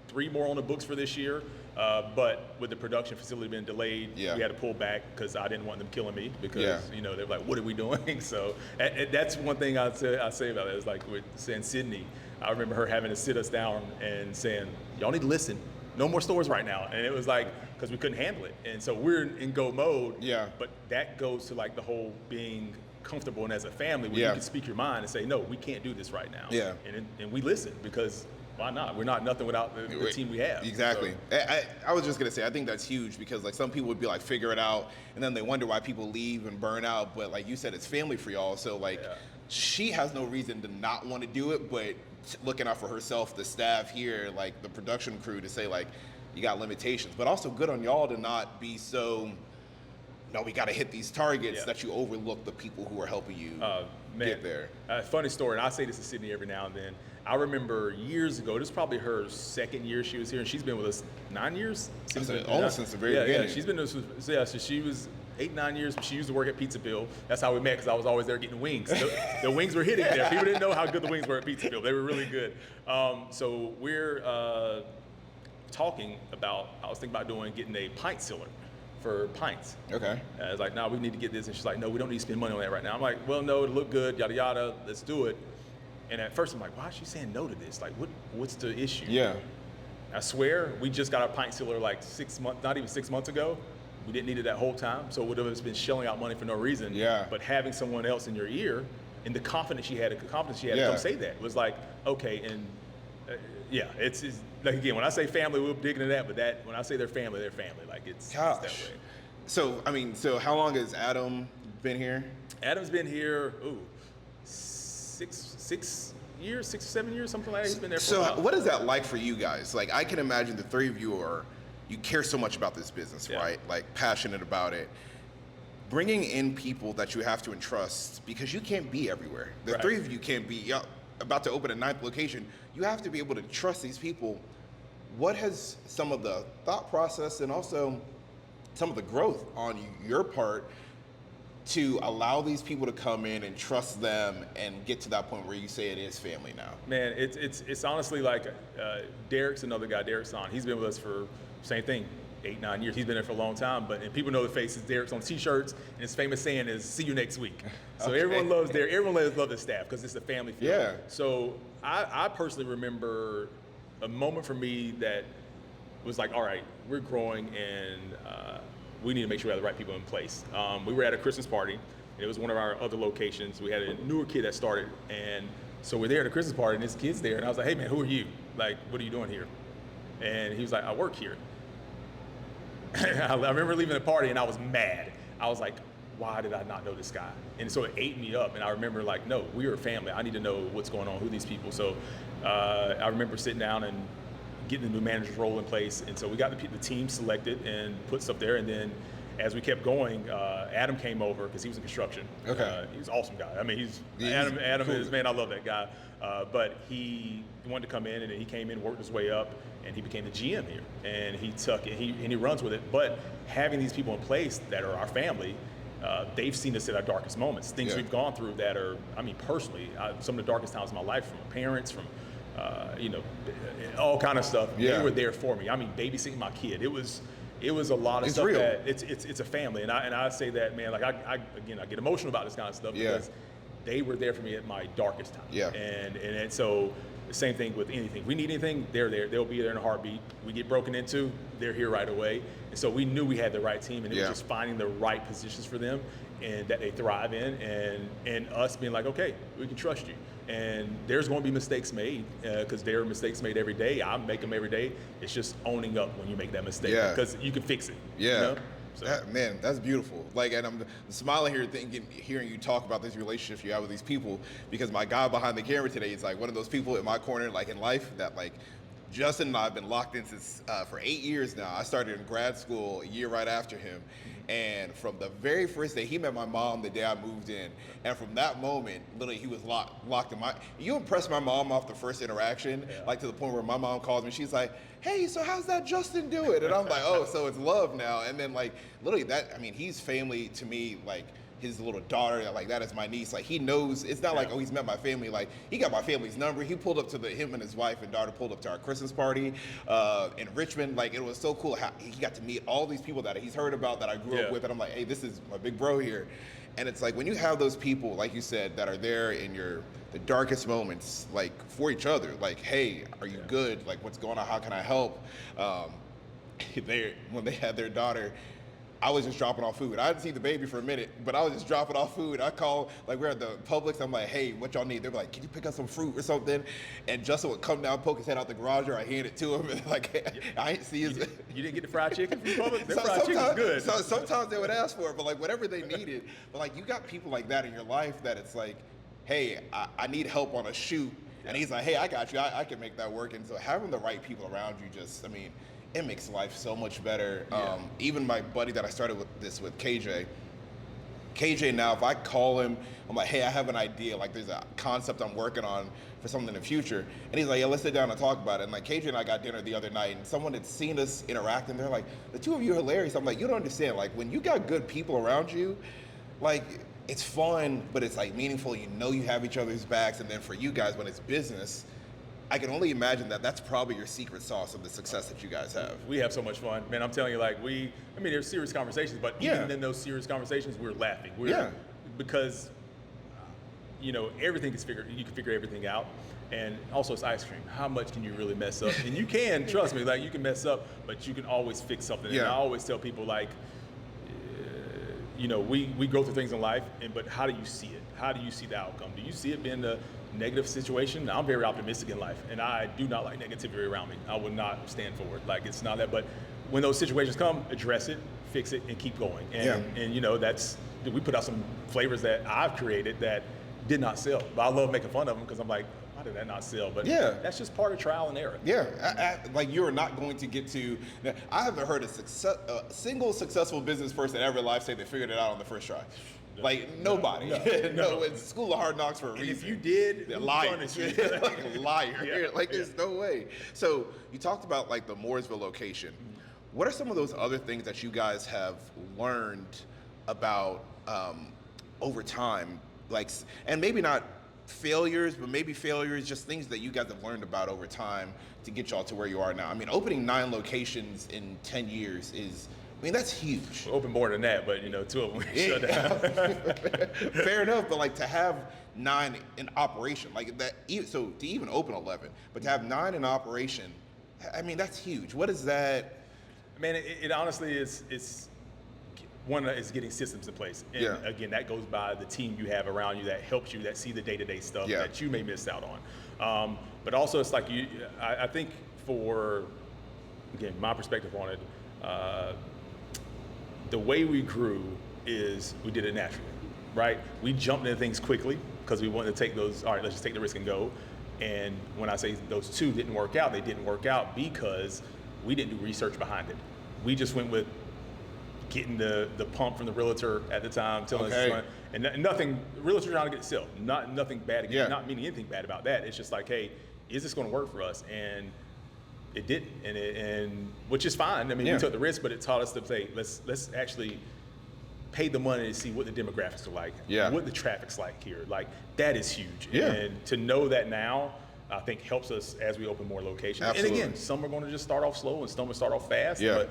3 more on the books for this year, but with the production facility being delayed, we had to pull back because I didn't want them killing me because they're like, what are we doing? So that's one thing I say about it. Is like with saying Sydney, I remember her having to sit us down and saying, y'all need to listen. No more stores right now. And it was like, because we couldn't handle it. And so we're in go mode. Yeah. But that goes to like the whole being comfortable and as a family where you can speak your mind and say, no, we can't do this right now. Yeah. And we listen because why not? We're not nothing without the team we have. Exactly. So. I was just going to say, I think that's huge because like some people would be like, figure it out. And then they wonder why people leave and burn out. But like you said, it's family for y'all. So like she has no reason to not want to do it, but looking out for herself, the staff here, like the production crew to say like, you got limitations, but also good on y'all to not be so, no, we got to hit these targets that you overlook the people who are helping you get there. Funny story, and I say this to Sydney every now and then. I remember years ago, this is probably her 2nd year she was here, and she's been with us 9 years? Almost since the very beginning. Yeah, she's been with us, so she was 8, 9 years, but she used to work at Pizza Bill. That's how we met, because I was always there getting wings. The wings were hitting there. People didn't know how good the wings were at Pizza Bill. They were really good. So we're talking about, I was thinking about getting a pint sealer for pints. Okay. I was like, no, we need to get this. And she's like, no, we don't need to spend money on that right now. I'm like, well, no, it'll look good, yada, yada, let's do it. And at first I'm like, why is she saying no to this? Like, what's the issue? Yeah. I swear, we just got our pint sealer like 6 months, not even 6 months ago. We didn't need it that whole time. So it would have been shelling out money for no reason. Yeah. But having someone else in your ear and the confidence she had to come say that was like, okay, and it's like, again, when I say family, we're digging into that, but that when I say they're family, like it's that way. So, so how long has Adam been here? Adam's been here, 6 years, 6 or 7 years, something like that. He's been there for a while. So what is that like for you guys? Like, I can imagine the 3 of you you care so much about this business, right? Like, passionate about it. Bringing in people that you have to entrust, because you can't be everywhere. The 3 of you can't be about to open a 9th location. You have to be able to trust these people. What has some of the thought process and also some of the growth on your part to allow these people to come in and trust them and get to that point where you say it is family now? Man, it's honestly like Derek's another guy, Derek's son. He's been with us for same thing, 8, 9 years. He's been there for a long time, and people know the faces. Derek's on T-shirts, and his famous saying is, see you next week. So everyone loves Derek. Everyone loves the staff because it's a family feel. Yeah. So I personally remember a moment for me that was like, all right, we're growing, and we need to make sure we have the right people in place. We were at a Christmas party, and it was one of our other locations. We had a newer kid that started, and so we're there at a Christmas party, and this kid's there, and I was like, hey man, who are you? Like, what are you doing here? And he was like, I work here. I remember leaving the party and I was mad. I was like, why did I not know this guy? And so it ate me up. And I remember like, no, we're a family. I need to know what's going on, who are these people. So I remember sitting down and getting the new manager's role in place. And so we got the team selected and put stuff there. And then as we kept going, Adam came over because he was in construction. Okay. He was an awesome guy. I mean, Adam cool. Man, I love that guy. But he wanted to come in, and then he came in, worked his way up, and he became the GM here. And he runs with it. But having these people in place that are our family, they've seen us at our darkest moments. Things we've gone through that are, I mean, personally, some of the darkest times of my life, from parents, from all kind of stuff. Yeah. They were there for me. I mean, babysitting my kid. It was a lot of stuff. Real. That it's a family, and I say that, man. Like I get emotional about this kind of stuff because they were there for me at my darkest time. Yeah. And so the same thing with anything. If we need anything, they're there. They'll be there in a heartbeat. We get broken into, they're here right away. And so we knew we had the right team, and it was just finding the right positions for them and that they thrive in, and us being like, okay, we can trust you. And there's going to be mistakes made because there are mistakes made every day. I make them every day. It's just owning up when you make that mistake because you can fix it. Yeah. You know? So. Man, that's beautiful. Like, and I'm smiling here hearing you talk about these relationships you have with these people, because my guy behind the camera today is like one of those people in my corner, like in life, that like Justin and I have been locked in since for 8 years now. I started in grad school a year right after him. And from the very first day, he met my mom the day I moved in. And from that moment, literally, he was locked in my. You impressed my mom off the first interaction, like to the point where my mom calls me. She's like, "Hey, so how's that Justin doing?" And I'm like, "Oh, so it's love now." And then like literally that, I mean, he's family to me. Like his little daughter, like that is my niece. Like he knows. It's not like, oh, he's met my family. Like he got my family's number. He pulled up to him and his wife and daughter pulled up to our Christmas party in Richmond. Like it was so cool how he got to meet all these people that he's heard about that I grew up with. And I'm like, hey, this is my big bro here. And it's like when you have those people, like you said, that are there in the darkest moments, like for each other. Like, hey, are you good? Like, what's going on? How can I help? When they had their daughter, I was just dropping off food. I hadn't seen the baby for a minute, but I was just dropping off food. I call, like we're at the Publix, I'm like, hey, what y'all need? They're like, can you pick up some fruit or something? And Justin would come down, poke his head out the garage, or I hand it to him, and like, I ain't see his. You didn't get the fried chicken from Publix? Their fried chicken's good. So sometimes they would ask for it, but like whatever they needed. But like you got people like that in your life that it's like, hey, I need help on a shoot. And he's like, hey, I got you. I can make that work. And so having the right people around you just, I mean, it makes life so much better. Even my buddy that I started with KJ now, if I call him, I'm like, hey, I have an idea. Like there's a concept I'm working on for something in the future. And he's like, yeah, let's sit down and talk about it. And like KJ and I got dinner the other night and someone had seen us interact and they're like, the two of you are hilarious. I'm like, you don't understand. Like when you got good people around you, like it's fun, but it's like meaningful. You know you have each other's backs. And then for you guys, when it's business, I can only imagine that that's probably your secret sauce of the success that you guys have. We have so much fun, man. I'm telling you, like there's serious conversations, but even in those serious conversations, we're laughing. Because, everything is figured. You can figure everything out, and also it's ice cream. How much can you really mess up? And you can, trust me, like you can mess up, but you can always fix something. And I always tell people, like, we go through things in life, but how do you see it? How do you see the outcome? Do you see it being a negative situation? I'm very optimistic in life, and I do not like negativity around me. I would not stand for it. Like it's not that, but when those situations come, address it, fix it, and keep going. And we put out some flavors that I've created that did not sell, but I love making fun of them because I'm like, why did that not sell? But that's just part of trial and error. Like you are not going to get to. I haven't heard a single successful business person ever in life say they figured it out on the first try. Like nobody. No, it's School of Hard Knocks for a reason. If you did, they're liars. Like a liar. Like there's no way. So you talked about like the Mooresville location. What are some of those other things that you guys have learned about over time? Like, and maybe not failures, but maybe failures, just things that you guys have learned about over time to get y'all to where you are now. I mean, opening 9 locations in 10 years is, I mean, that's huge. We're open more than that, but 2 of them shut down. Fair enough, but like to have 9 in operation, like that, so to even open 11, but to have 9 in operation, I mean, that's huge. What is that? Man, it honestly is one is getting systems in place. And again, that goes by the team you have around you that helps you, that see the day-to-day stuff that you may miss out on. But also it's like I think for, again, my perspective on it, the way we grew is we did it naturally, right? We jumped into things quickly because we wanted to take those, all right, let's just take the risk and go. And when I say those 2 didn't work out, they didn't work out because we didn't do research behind it. We just went with getting the pump from the realtor at the time, telling us, and nothing, realtor trying to get it sold, nothing bad, not meaning anything bad about that. It's just like, hey, is this going to work for us? And it didn't, and which is fine. I mean, we took the risk, but it taught us to say, let's actually pay the money to see what the demographics are like, what the traffic's like here. Like that is huge, and to know that now, I think helps us as we open more locations. Absolutely. And again, some are going to just start off slow and some will start off fast. But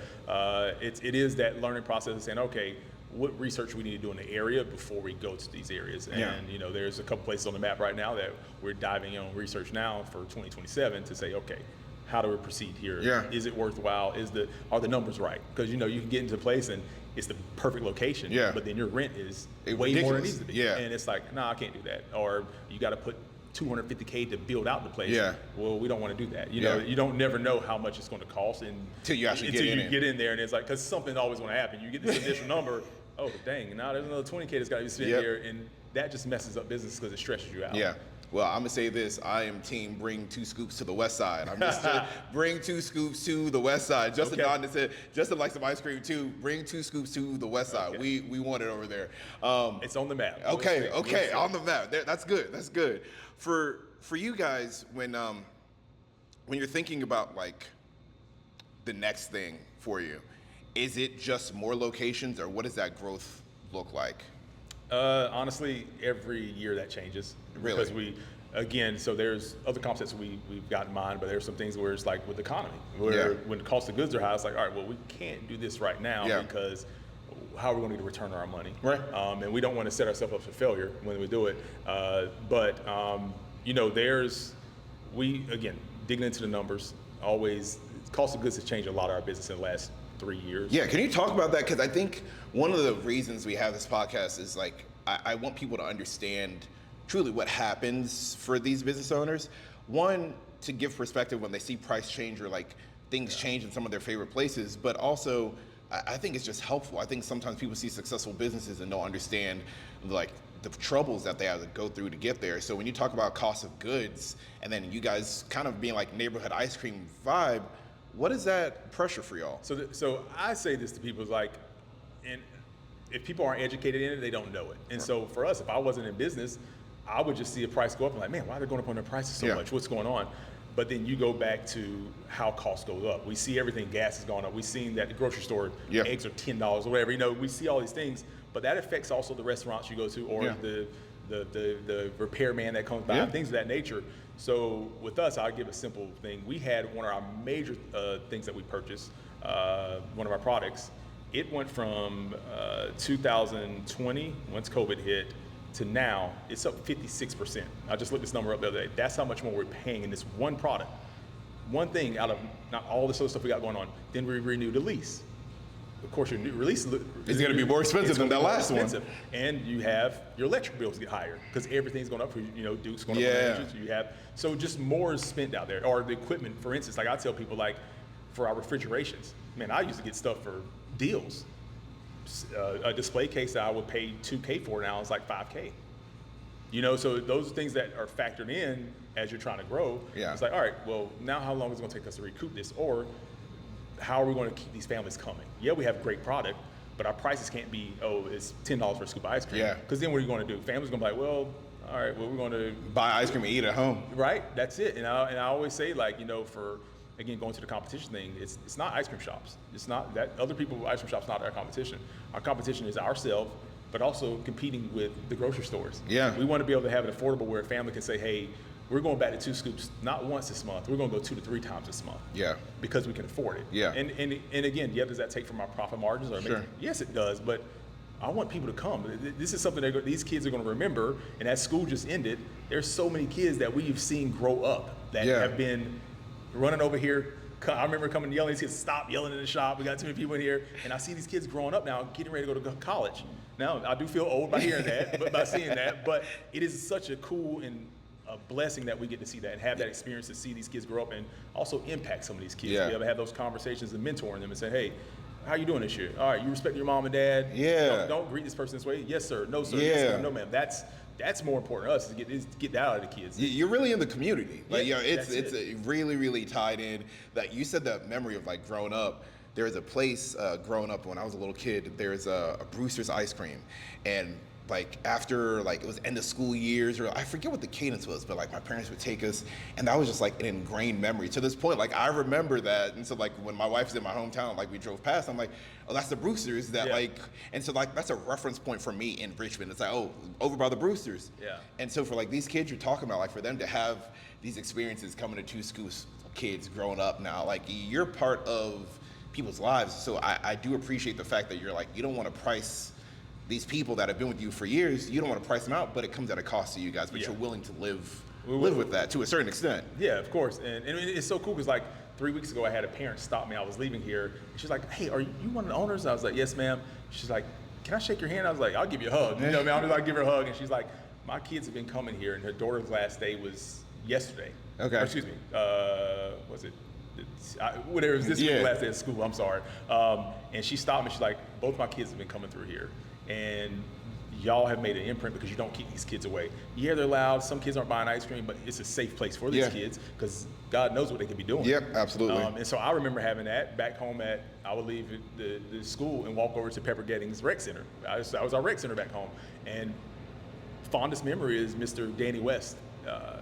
it is that learning process of saying, okay, what research we need to do in the area before we go to these areas. And there's a couple places on the map right now that we're diving in on research now for 2027 to say, okay, how do we proceed here? Is it worthwhile? Are the numbers right? Because you can get into a place and it's the perfect location, but then your rent is way more than it needs to be. And it's like, nah, I can't do that. Or you got to put $250K to build out the place. Well, we don't want to do that. You don't never know how much it's going to cost until you actually get in there, and it's like, because something always going to happen. You get this initial number. Oh, dang! Now there's another $20K that's got to be spent here, and that just messes up business because it stresses you out. Well, I'm gonna say this: I am team bring Two Scoops to the West Side. I'm just bring Two Scoops to the West Side. Justin Dodden said Justin likes some ice cream too. Bring Two Scoops to the West Side. Okay. We want it over there. It's on the map. Okay, on the map. That's good. That's good. For you guys, when you're thinking about like the next thing for you, is it just more locations, or what does that growth look like? Honestly, every year that changes. Really? Because so there's other concepts we've got in mind, but there's some things where it's like with the economy, where when the cost of goods are high, it's like, all right, well, we can't do this right now because how are we going to return our money? Right. And we don't want to set ourselves up for failure when we do it. Again, digging into the numbers, always, cost of goods has changed a lot of our business in the last 3 years. Yeah, can you talk about that? Because I think one of the reasons we have this podcast is like, I want people to understand truly what happens for these business owners. One, to give perspective when they see price change or like things change in some of their favorite places, but also I think it's just helpful. I think sometimes people see successful businesses and don't understand like the troubles that they have to go through to get there. So when you talk about cost of goods and then you guys kind of being like neighborhood ice cream vibe, what is that pressure for y'all? So I say this to people, like, and if people aren't educated in it, they don't know it. And so for us, if I wasn't in business, I would just see a price go up and like, man, why are they going up on their prices so much? What's going on? But then you go back to how costs go up. We see everything, gas has gone up. We've seen that the grocery store, eggs are $10 or whatever. We see all these things, but that affects also the restaurants you go to or the repairman that comes by, things of that nature. So with us, I'll give a simple thing. We had one of our major things that we purchased, one of our products. It went from 2020, once COVID hit, to now, it's up 56%. I just looked this number up the other day. That's how much more we're paying in this one product. One thing out of not all this other stuff we got going on. Then we renewed the lease. Of course, your new release is going to be more expensive than that last one. And you have your electric bills get higher because everything's going up for, Duke's going up. So just more is spent out there. Or the equipment, for instance, like I tell people, like for our refrigerations, man, I used to get stuff for deals. A display case that I would pay $2K for now is like $5K. So those are things that are factored in as you're trying to grow. Yeah. It's like, all right, well, now how long is it going to take us to recoup this? Or how are we going to keep these families coming? Yeah, we have great product, but our prices can't be, it's $10 for a scoop of ice cream. Yeah. Because then what are you going to do? Families going to be like, well, all right, well, we're going to buy ice cream and eat at home. Right, that's it. And I always say, like, for again, going to the competition thing, it's not ice cream shops. It's not that other people, ice cream shops, not our competition. Our competition is ourselves, but also competing with the grocery stores. Yeah. We want to be able to have it affordable where a family can say, hey, we're going back to Two Scoops not once this month. We're going to go 2 to 3 times this month. Yeah. Because we can afford it. Yeah. And again, does that take from our profit margins? Or yes, it does. But I want people to come. This is something that these kids are going to remember. And as school just ended, there's so many kids that we've seen grow up that have been running over here. I remember coming yelling, these kids, stop yelling in the shop. We got too many people in here. And I see these kids growing up now, getting ready to go to college. Now, I do feel old by hearing that, by seeing that. But it is such a cool and a blessing that we get to see that and have that experience to see these kids grow up and also impact some of these kids. Yeah. Be able to have those conversations and mentoring them and say, hey, how you doing this year? All right, you respect your mom and dad? Yeah. Don't greet this person this way. Yes, sir. No, sir. Yeah. Yes, sir. No, ma'am. That's more important to us is to get that out of the kids. You're really in the community. Like, it's really, really tied in. That you said that memory of like growing up. There was a place growing up when I was a little kid. There's a Brewster's ice cream, and like after like it was end of school years, or I forget what the cadence was, but like my parents would take us, and that was just like an ingrained memory to this point. Like I remember that, and so like when my wife's in my hometown, like we drove past, I'm like, oh, that's the Brewster's that like, and so like that's a reference point for me in Richmond. It's like, oh, over by the Brewster's. Yeah. And so for like these kids you're talking about, like for them to have these experiences coming to Two Scoops, kids growing up now, like you're part of people's lives. So I do appreciate the fact that you're like, you don't want to price these people that have been with you for years, you don't want to price them out, but it comes at a cost to you guys, but you're willing to live with that to a certain extent. Yeah, of course. And it's so cool because like 3 weeks ago I had a parent stop me. I was leaving here and she's like, hey, are you one of the owners? I was like, yes, ma'am. She's like, can I shake your hand? I was like, I'll give you a hug. You know what I mean? I'm just like, give her a hug. And she's like, my kids have been coming here and her daughter's last day was yesterday. Okay. Or, excuse me, was it? Whatever, it was this week, last day of school, I'm sorry. And she stopped me, she's like, both my kids have been coming through here. And y'all have made an imprint because you don't keep these kids away. Yeah, they're loud. Some kids aren't buying ice cream, but it's a safe place for these kids because God knows what they could be doing. Yep, absolutely. And so I remember having that back home I would leave the school and walk over to Pepper Gettings Rec Center. I was our rec center back home. And fondest memory is Mr. Danny West.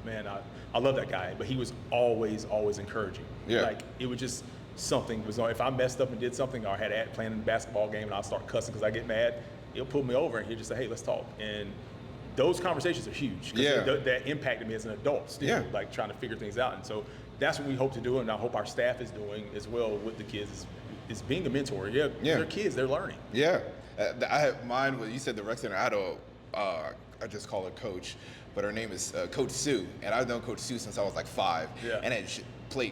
Man, I love that guy, but he was always encouraging. Yeah. Like, it was just something was on. If I messed up and did something, or I had playing in a basketball game and I'll start cussing because I get mad, he'll pull me over and he'll just say, hey, let's talk. And those conversations are huge. Yeah. That impacted me as an adult still, like trying to figure things out. And so that's what we hope to do, and I hope our staff is doing as well with the kids, is being a mentor. They're kids, they're learning. Yeah. I have mine, you said the rec center, I had I just call her Coach, but her name is Coach Sue, and I've known Coach Sue since I was like 5. Yeah. And she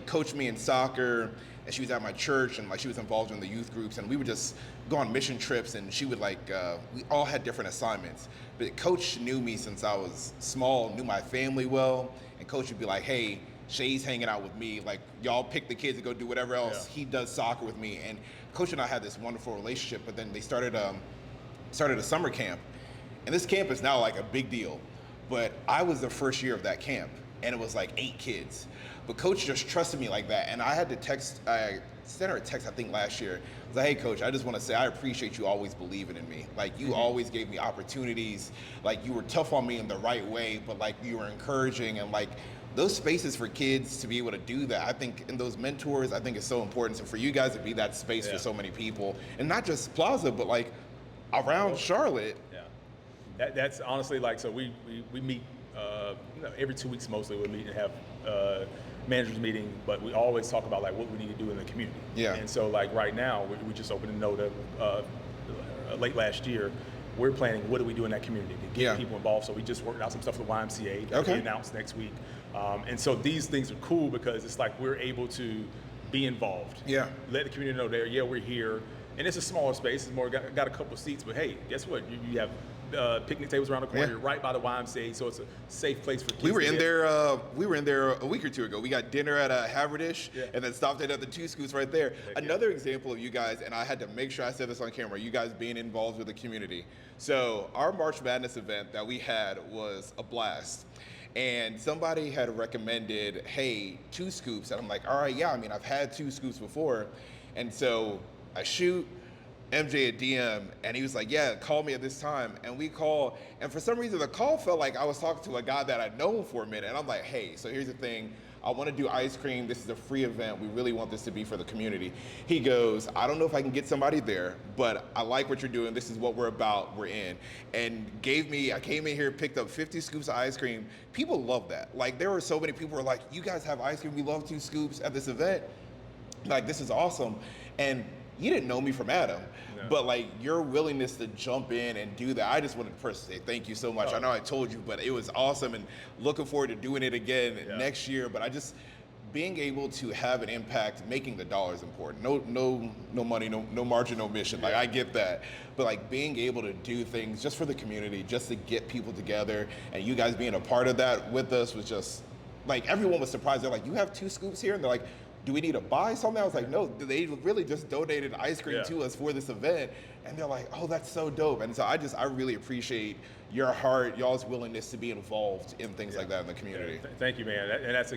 coached me in soccer, and she was at my church, and like she was involved in the youth groups, and we would just go on mission trips, and she would we all had different assignments. But Coach knew me since I was small, knew my family well, and Coach would be like, hey, Shay's hanging out with me, like y'all pick the kids to go do whatever else. He does soccer with me, and Coach and I had this wonderful relationship. But then they started a summer camp, and this camp is now like a big deal. But I was the first year of that camp, and it was like 8 kids. But Coach just trusted me like that, and I had to I sent her a text, I think last year. I was like, hey Coach, I just want to say I appreciate you always believing in me. Like, you always gave me opportunities. Like, you were tough on me in the right way, but like you were encouraging, and like those spaces for kids to be able to do that, I think, in those mentors, I think is so important. So for you guys to be that space for so many people, and not just Plaza, but like around Charlotte. Yeah, that's honestly like, so we meet every 2 weeks mostly. We meet and have managers meeting, but we always talk about like what we need to do in the community. Yeah. And so like right now, we just opened a note late last year. We're planning what do we do in that community to get people involved. So we just worked out some stuff with YMCA that will be announced next week. And so these things are cool because it's like we're able to be involved. Yeah. Let the community know we're here. And it's a smaller space. It's more got a couple of seats, but hey, guess what? You have picnic tables around the corner. You're right by the YMCA, so it's a safe place for kids. We were in there a week or 2 ago. We got dinner at Haverdish, and then stopped at the Two Scoops right there. Another example of you guys, and I had to make sure I said this on camera, you guys being involved with the community. So our March Madness event that we had was a blast. And somebody had recommended, hey, Two Scoops. And I'm like, all right, yeah, I mean, I've had Two Scoops before. And so I shoot MJ a DM, and he was like, yeah, call me at this time. And we call, and for some reason the call felt like I was talking to a guy that I'd known for a minute. And I'm like, hey, so here's the thing. I want to do ice cream. This is a free event. We really want this to be for the community. He goes, I don't know if I can get somebody there, but I like what you're doing. This is what we're about. We're in. And I came in here, picked up 50 scoops of ice cream. People love that. Like, there were so many people who were like, you guys have ice cream. We love 2 scoops at this event. Like, this is awesome. And you didn't know me from Adam, but like your willingness to jump in and do that, I just wanted to personally say thank you so much. I know I told you, but it was awesome, and looking forward to doing it again next year. But being able to have an impact, making the dollars important. No money, no margin, no mission. Like, I get that, but like being able to do things just for the community, just to get people together, and you guys being a part of that with us was just like, everyone was surprised. They're like, you have 2 scoops here, and they're like, do we need to buy something? I was like, no, they really just donated ice cream to us for this event. And they're like, oh, that's so dope. And so I really appreciate your heart, y'all's willingness to be involved in things like that in the community. Thank you, man. And that's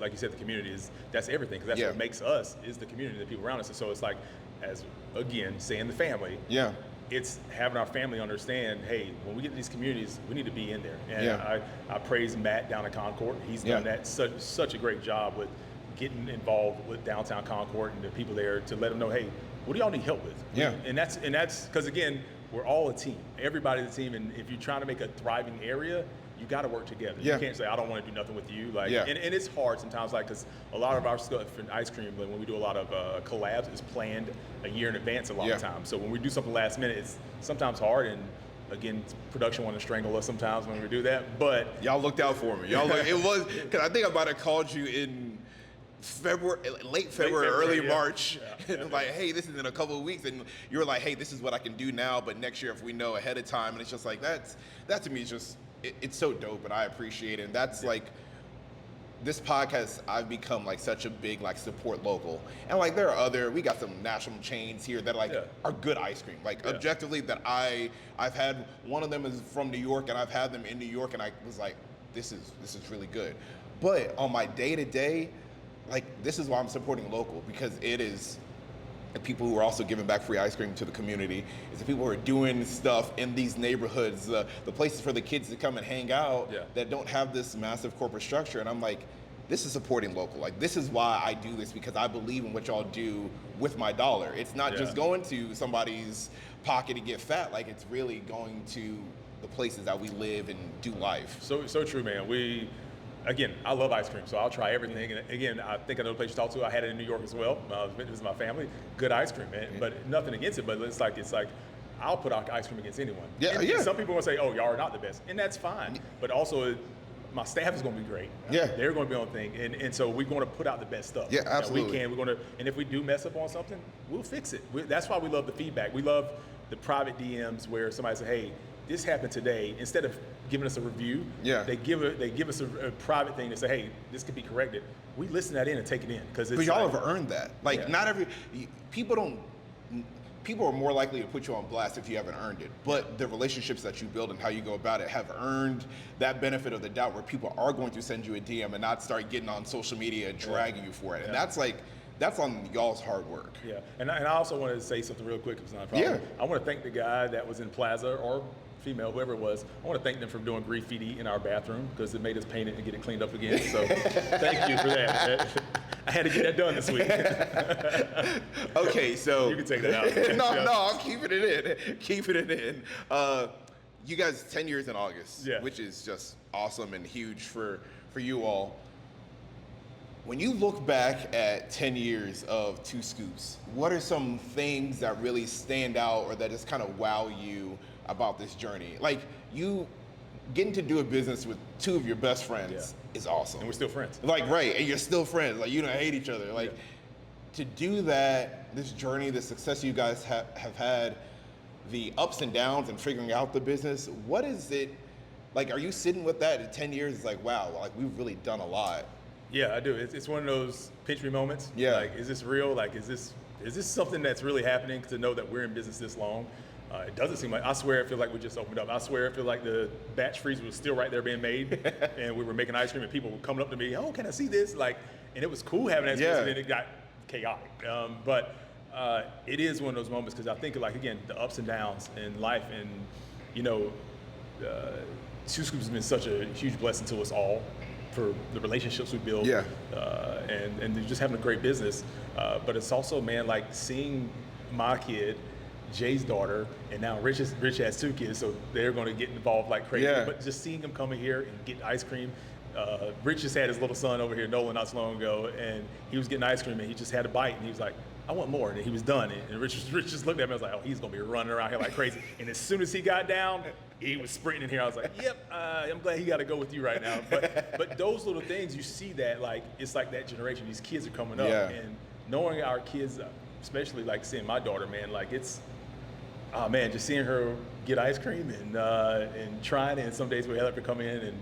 like you said, the community that's everything, because that's what makes us, is the community, the people around us. And so it's like, as again, saying the family. Yeah. It's having our family understand, hey, when we get to these communities, we need to be in there. And I praise Matt down at Concord. He's done that such a great job with getting involved with downtown Concord and the people there to let them know, hey, what do y'all need help with? Yeah. And that's because, again, we're all a team. Everybody's a team, and if you're trying to make a thriving area, you got to work together. You can't say, I don't want to do nothing with you. Like, and it's hard sometimes, like, because a lot of our stuff in ice cream, when we do a lot of collabs, it's planned a year in advance a lot of times. So when we do something last minute, it's sometimes hard, and again, production want to strangle us sometimes when we do that. But y'all looked out for me. It was, because I think I might have called you in late February, early March, and like, hey, this is in a couple of weeks, and you were like, hey, this is what I can do now, but next year if we know ahead of time. And it's just like, that to me is just, it's so dope, and I appreciate it. And that's like, this podcast, I've become like such a big like support local, and like there are we got some national chains here that like are good ice cream, like objectively that I've had. One of them is from New York, and I've had them in New York, and I was like, this is really good. But on my day to day, like this is why I'm supporting local, because it is the people who are also giving back free ice cream to the community. It's the people who are doing stuff in these neighborhoods, the places for the kids to come and hang out that don't have this massive corporate structure. And I'm like, this is supporting local. Like, this is why I do this, because I believe in what y'all do with my dollar. It's not just going to somebody's pocket to get fat. Like, it's really going to the places that we live and do life. So true, man. Again, I love ice cream, so I'll try everything. And again, I think I know the place you talked to. I had it in New York as well. It was my family. Good ice cream, man. But nothing against it. But it's like I'll put out ice cream against anyone. And some people will say, "Oh, y'all are not the best," and that's fine. But also, my staff is going to be great. They're going to be on thing, and so we're going to put out the best stuff. Yeah, absolutely. We can. We're going to, and if we do mess up on something, we'll fix it. That's why we love the feedback. We love the private DMs where somebody says, "Hey, this happened today." Instead of giving us a review, they give us a private thing to say, "Hey, this could be corrected." We listen that in and take it in because y'all have earned that. Like not people are more likely to put you on blast if you haven't earned it. But the relationships that you build and how you go about it have earned that benefit of the doubt, where people are going to send you a DM and not start getting on social media dragging you for it. And that's on y'all's hard work. Yeah, and I also wanted to say something real quick, if it's not a problem. I want to thank the guy that was in Plaza, or female, whoever it was. I want to thank them for doing graffiti in our bathroom, because it made us paint it and get it cleaned up again. So thank you for that. I had to get that done this week. Okay, so you can take that out. No, I'm keeping it in. You guys, 10 years in August, which is just awesome and huge for you all. When you look back at 10 years of Two Scoops, what are some things that really stand out or that just kind of wow you about this journey? Like, you getting to do a business with two of your best friends is awesome. And we're still friends. Like, right, and you're still friends. Like, you don't hate each other. Like, to do that, this journey, the success you guys have had, the ups and downs and figuring out the business, what is it, like, are you sitting with that at 10 years? It's like, wow, like, we've really done a lot. Yeah, I do. It's one of those pinch me moments. Yeah. Like, is this real? Like, is this something that's really happening, to know that we're in business this long? It doesn't seem like, I swear it feels like we just opened up. I swear it feels like the batch freezer was still right there being made, and we were making ice cream, and people were coming up to me, "Oh, can I see this?" Like, and it was cool having that space, and then it got chaotic. But it is one of those moments, because I think, like, again, the ups and downs in life, and Two Scoops has been such a huge blessing to us all, for the relationships we build, and just having a great business. But it's also, man, like, seeing my kid, Jay's daughter, and now Rich has two kids, so they're going to get involved like crazy. But just seeing them coming here and get ice cream. Rich just had his little son over here, Nolan, not so long ago, and he was getting ice cream, and he just had a bite, and he was like, "I want more," and he was done. And Rich just looked at me. I was like, "Oh, he's going to be running around here like crazy." And as soon as he got down, he was sprinting in here. I was like, "Yep, I'm glad he got to go with you right now." But those little things, you see that, like, it's like that generation. These kids are coming up, and knowing our kids, especially like seeing my daughter, man, like, it's, oh man, just seeing her get ice cream and trying it. And some days we have to come in and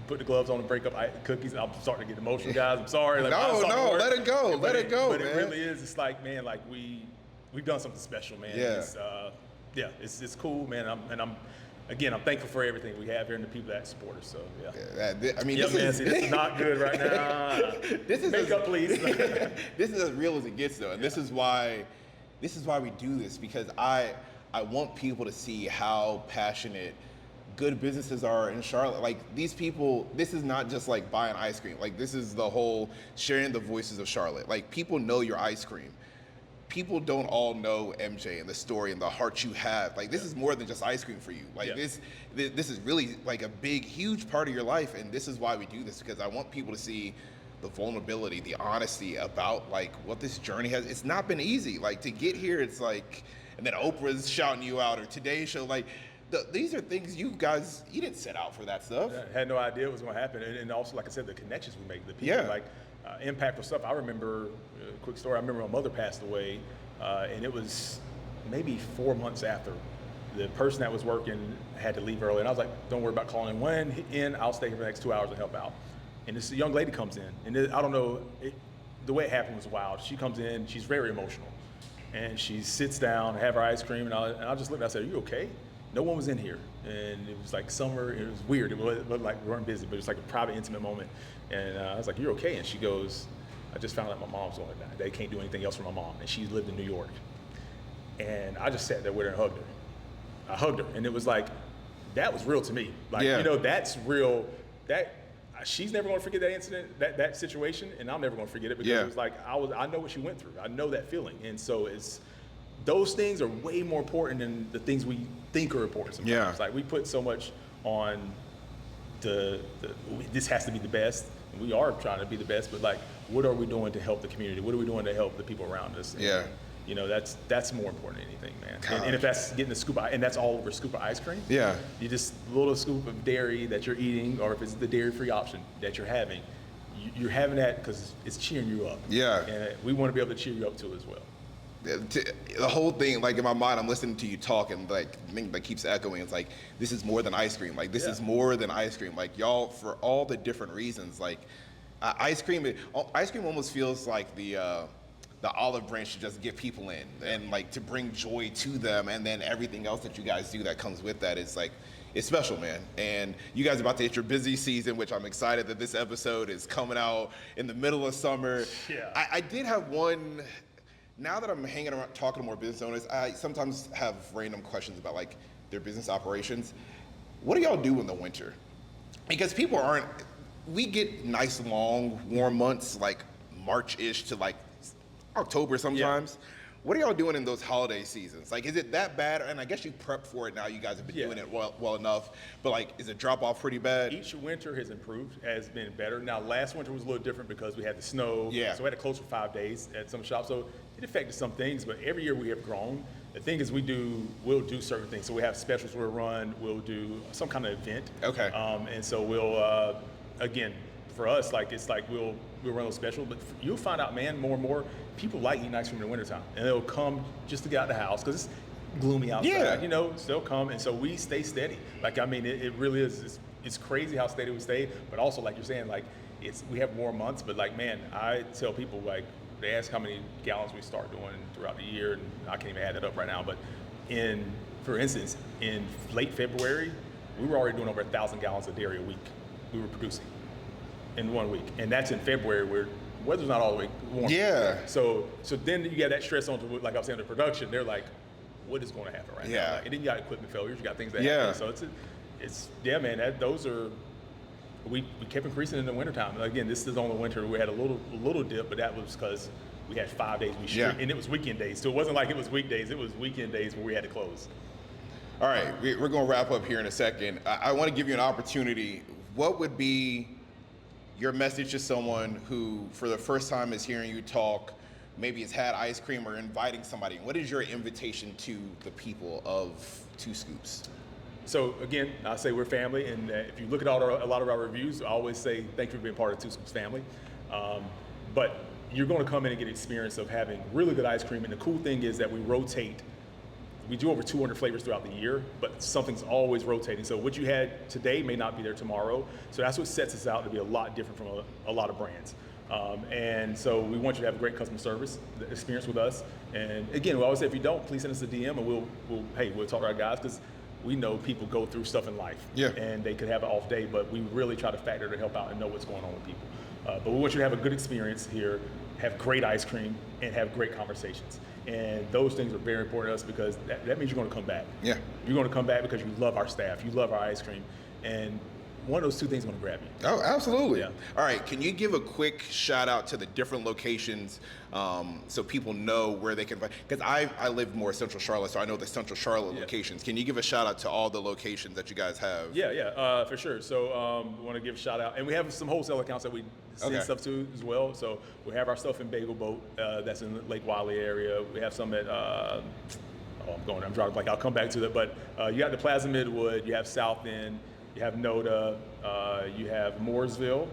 put the gloves on and break up cookies. I'm starting to get emotional, guys. I'm sorry. Like, no, let it go. Let it go, but man. It really is. It's like, man, like we've done something special, man. It's cool, man. I'm thankful for everything we have here and the people that support us. So this is not good right now. This is makeup, please. This is as real as it gets, though, and this is why we do this, because I want people to see how passionate good businesses are in Charlotte. Like, these people, this is not just like buying ice cream. Like, this is the whole sharing the voices of Charlotte. Like, people know your ice cream. People don't all know MJ and the story and the heart you have. Like, this is more than just ice cream for you. Like, this is really like a big, huge part of your life. And this is why we do this, because I want people to see the vulnerability, the honesty about, like, what this journey has. It's not been easy. Like, to get here, it's like, and then Oprah's shouting you out, or Today's Show. Like, these are things you didn't set out for that stuff. I had no idea it was going to happen. And also, like I said, the connections we make, the people, like, impactful stuff. I remember, quick story, I remember my mother passed away, and it was maybe 4 months after. The person that was working had to leave early, and I was like, "Don't worry about calling in. I'll stay here for the next 2 hours and help out." And this young lady comes in, and I don't know, the way it happened was wild. She comes in, she's very emotional, and she sits down, have her ice cream, and I just looked. I said, "Are you okay?" No one was in here, and it was like summer. It was weird. It wasn't like we weren't busy, but it was like a private, intimate moment. And I was like, "You're okay?" And she goes, "I just found out my mom's going to die. They can't do anything else for my mom, and she lived in New York." And I just sat there with her and hugged her. I hugged her, and it was like, that was real to me. Like, you know, that's real. That she's never going to forget that incident, that situation, and I'm never going to forget it because it was like I know what she went through. I know that feeling, and so those things are way more important than the things we think are important sometimes. Yeah. Like we put so much on this has to be the best. And we are trying to be the best, but like, what are we doing to help the community? What are we doing to help the people around us? And, you know, that's more important than anything, man. And if that's getting a scoop of, and that's all over a scoop of ice cream. Yeah. You just a little scoop of dairy that you're eating, or if it's the dairy-free option that you're having, you're having that because it's cheering you up. Yeah. And we want to be able to cheer you up too as well. The whole thing, like in my mind, I'm listening to you talk, and like the thing that keeps echoing, it's like, this is more than ice cream. Like this is more than ice cream. Like y'all, for all the different reasons, like ice cream almost feels like the olive branch to just get people in and like to bring joy to them, and then everything else that you guys do that comes with that is like, it's special, man. And you guys are about to hit your busy season, which I'm excited that this episode is coming out in the middle of summer. Yeah. I did have one. Now that I'm hanging around talking to more business owners, I sometimes have random questions about like their business operations. What do y'all do in the winter? Because people we get nice long warm months like March-ish to like October sometimes. Yeah. What are y'all doing in those holiday seasons? Like, is it that bad? And I guess you prep for it now. You guys have been doing it well enough. But like, is it drop off pretty bad? Each winter has improved, has been better. Now, last winter was a little different because we had the snow. Yeah. So we had to close for 5 days at some shops. So it affected some things, but every year we have grown. The thing is, we'll do certain things. So we have specials we'll run. We'll do some kind of event. Okay. And so we'll, again, for us, like it's like we'll run those specials, but you'll find out, man, more and more people like eating ice cream in the wintertime, and they'll come just to get out of the house because it's gloomy outside, you know, so they'll come, and so we stay steady. Like, I mean, it really is, it's crazy how steady we stay, but also, like you're saying, like, we have more months, but like, man, I tell people, like, they ask how many gallons we start doing throughout the year, and I can't even add it up right now, but for instance, in late February, we were already doing over 1,000 gallons of dairy a week we were producing in 1 week, and that's in February where weather's not all the way warm. Yeah. So then you got that stress onto, like I was saying, the production. They're like, what is going to happen right now? Like, and then you got equipment failures. You got things that happen. So it's man. Those are we kept increasing in the wintertime. Again, this is on the winter. We had a little dip, but that was because we had 5 days and it was weekend days. So it wasn't like it was weekdays. It was weekend days where we had to close. All right, we're going to wrap up here in a second. I want to give you an opportunity. What would be your message to someone who, for the first time, is hearing you talk, maybe has had ice cream, or inviting somebody? What is your invitation to the people of Two Scoops? So again, I say we're family, and if you look at a lot of our reviews, I always say thank you for being part of Two Scoops family. But you're going to come in and get experience of having really good ice cream, and the cool thing is that we rotate. We do over 200 flavors throughout the year, but something's always rotating. So what you had today may not be there tomorrow. So that's what sets us out to be a lot different from a lot of brands. And so we want you to have a great customer service experience with us. And again, we always say, if you don't, please send us a DM, and we'll talk to our guys, because we know people go through stuff in life. Yeah. And they could have an off day, but we really try to factor to help out and know what's going on with people. But we want you to have a good experience here, have great ice cream, and have great conversations. And those things are very important to us, because that means you're going to come back. Yeah. You're going to come back because you love our staff, you love our ice cream, and one of those two things is going to grab you. Oh, absolutely. Yeah. All right, can you give a quick shout out to the different locations so people know where they can find? Because I live more Central Charlotte, so I know the Central Charlotte locations. Can you give a shout out to all the locations that you guys have? Yeah, for sure. So we want to give a shout out, and we have some wholesale accounts that we send stuff to as well. So we have our stuff in Bagel Boat, that's in the Lake Wiley area. We have some at I'm drawing a blank. I'll come back to that. But you have the Plaza Midwood, you have South End, you have Noda, you have Mooresville,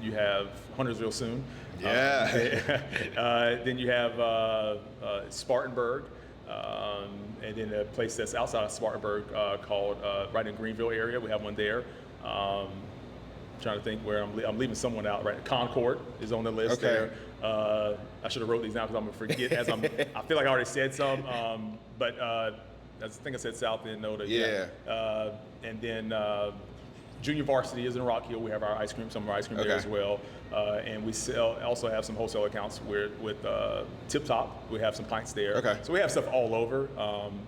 you have Huntersville soon. Yeah. Then you have Spartanburg, and then a place that's outside of Spartanburg called right in Greenville area. We have one there. trying to think where I'm leaving someone out. Right, Concord is on the list Okay. there. I should have wrote these down because I'm gonna forget. I feel like I already said some, but I think I said South End. No, Yeah. And then Junior Varsity is in Rock Hill. We have our some of our ice cream there as well. And we also have some wholesale accounts with Tip Top. We have some pints there. Okay. So we have stuff all over.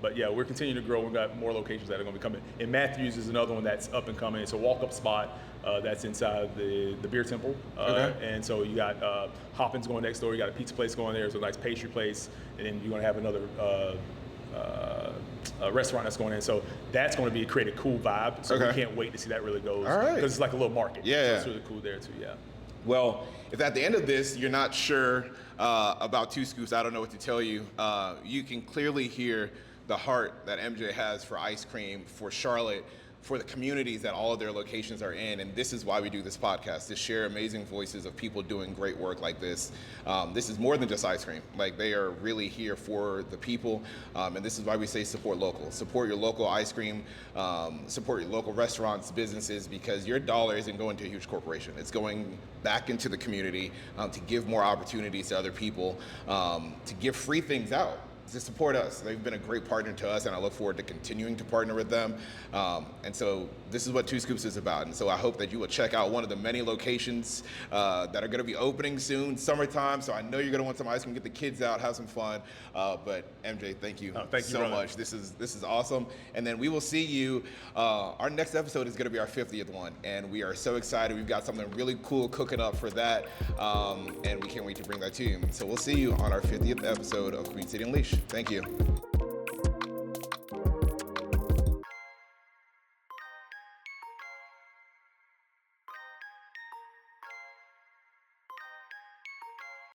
But yeah, we're continuing to grow. We've got more locations that are going to be coming. And Matthews is another one that's up and coming. It's a walk-up spot that's inside the Beer Temple. And so you got Hoppins going next door. You got a pizza place going there. It's a nice pastry place. And then you're going to have another a restaurant that's going in, so that's going to create a cool vibe. So we can't wait to see that really goes. All right. Because it's like a little market. Yeah. So it's really cool there too. Yeah. Well, if at the end of this you're not sure about Two Scoops, I don't know what to tell you. You can clearly hear the heart that MJ has for ice cream, for Charlotte, for the communities that all of their locations are in. And this is why we do this podcast, to share amazing voices of people doing great work like this. This is more than just ice cream. Like, they are really here for the people. And this is why we say support local. Support your local ice cream, support your local restaurants, businesses, because your dollar isn't going to a huge corporation. It's going back into the community to give more opportunities to other people, to give free things out, to support us. They've been a great partner to us, and I look forward to continuing to partner with them. And so this is what Two Scoops is about. And so I hope that you will check out one of the many locations that are going to be opening soon, summertime. So I know you're going to want some ice cream, get the kids out, have some fun. But MJ, thank you so much. This is awesome. And then we will see you. Our next episode is going to be our 50th one, and we are so excited. We've got something really cool cooking up for that, and we can't wait to bring that to you. So we'll see you on our 50th episode of Queen City Unleashed. Thank you.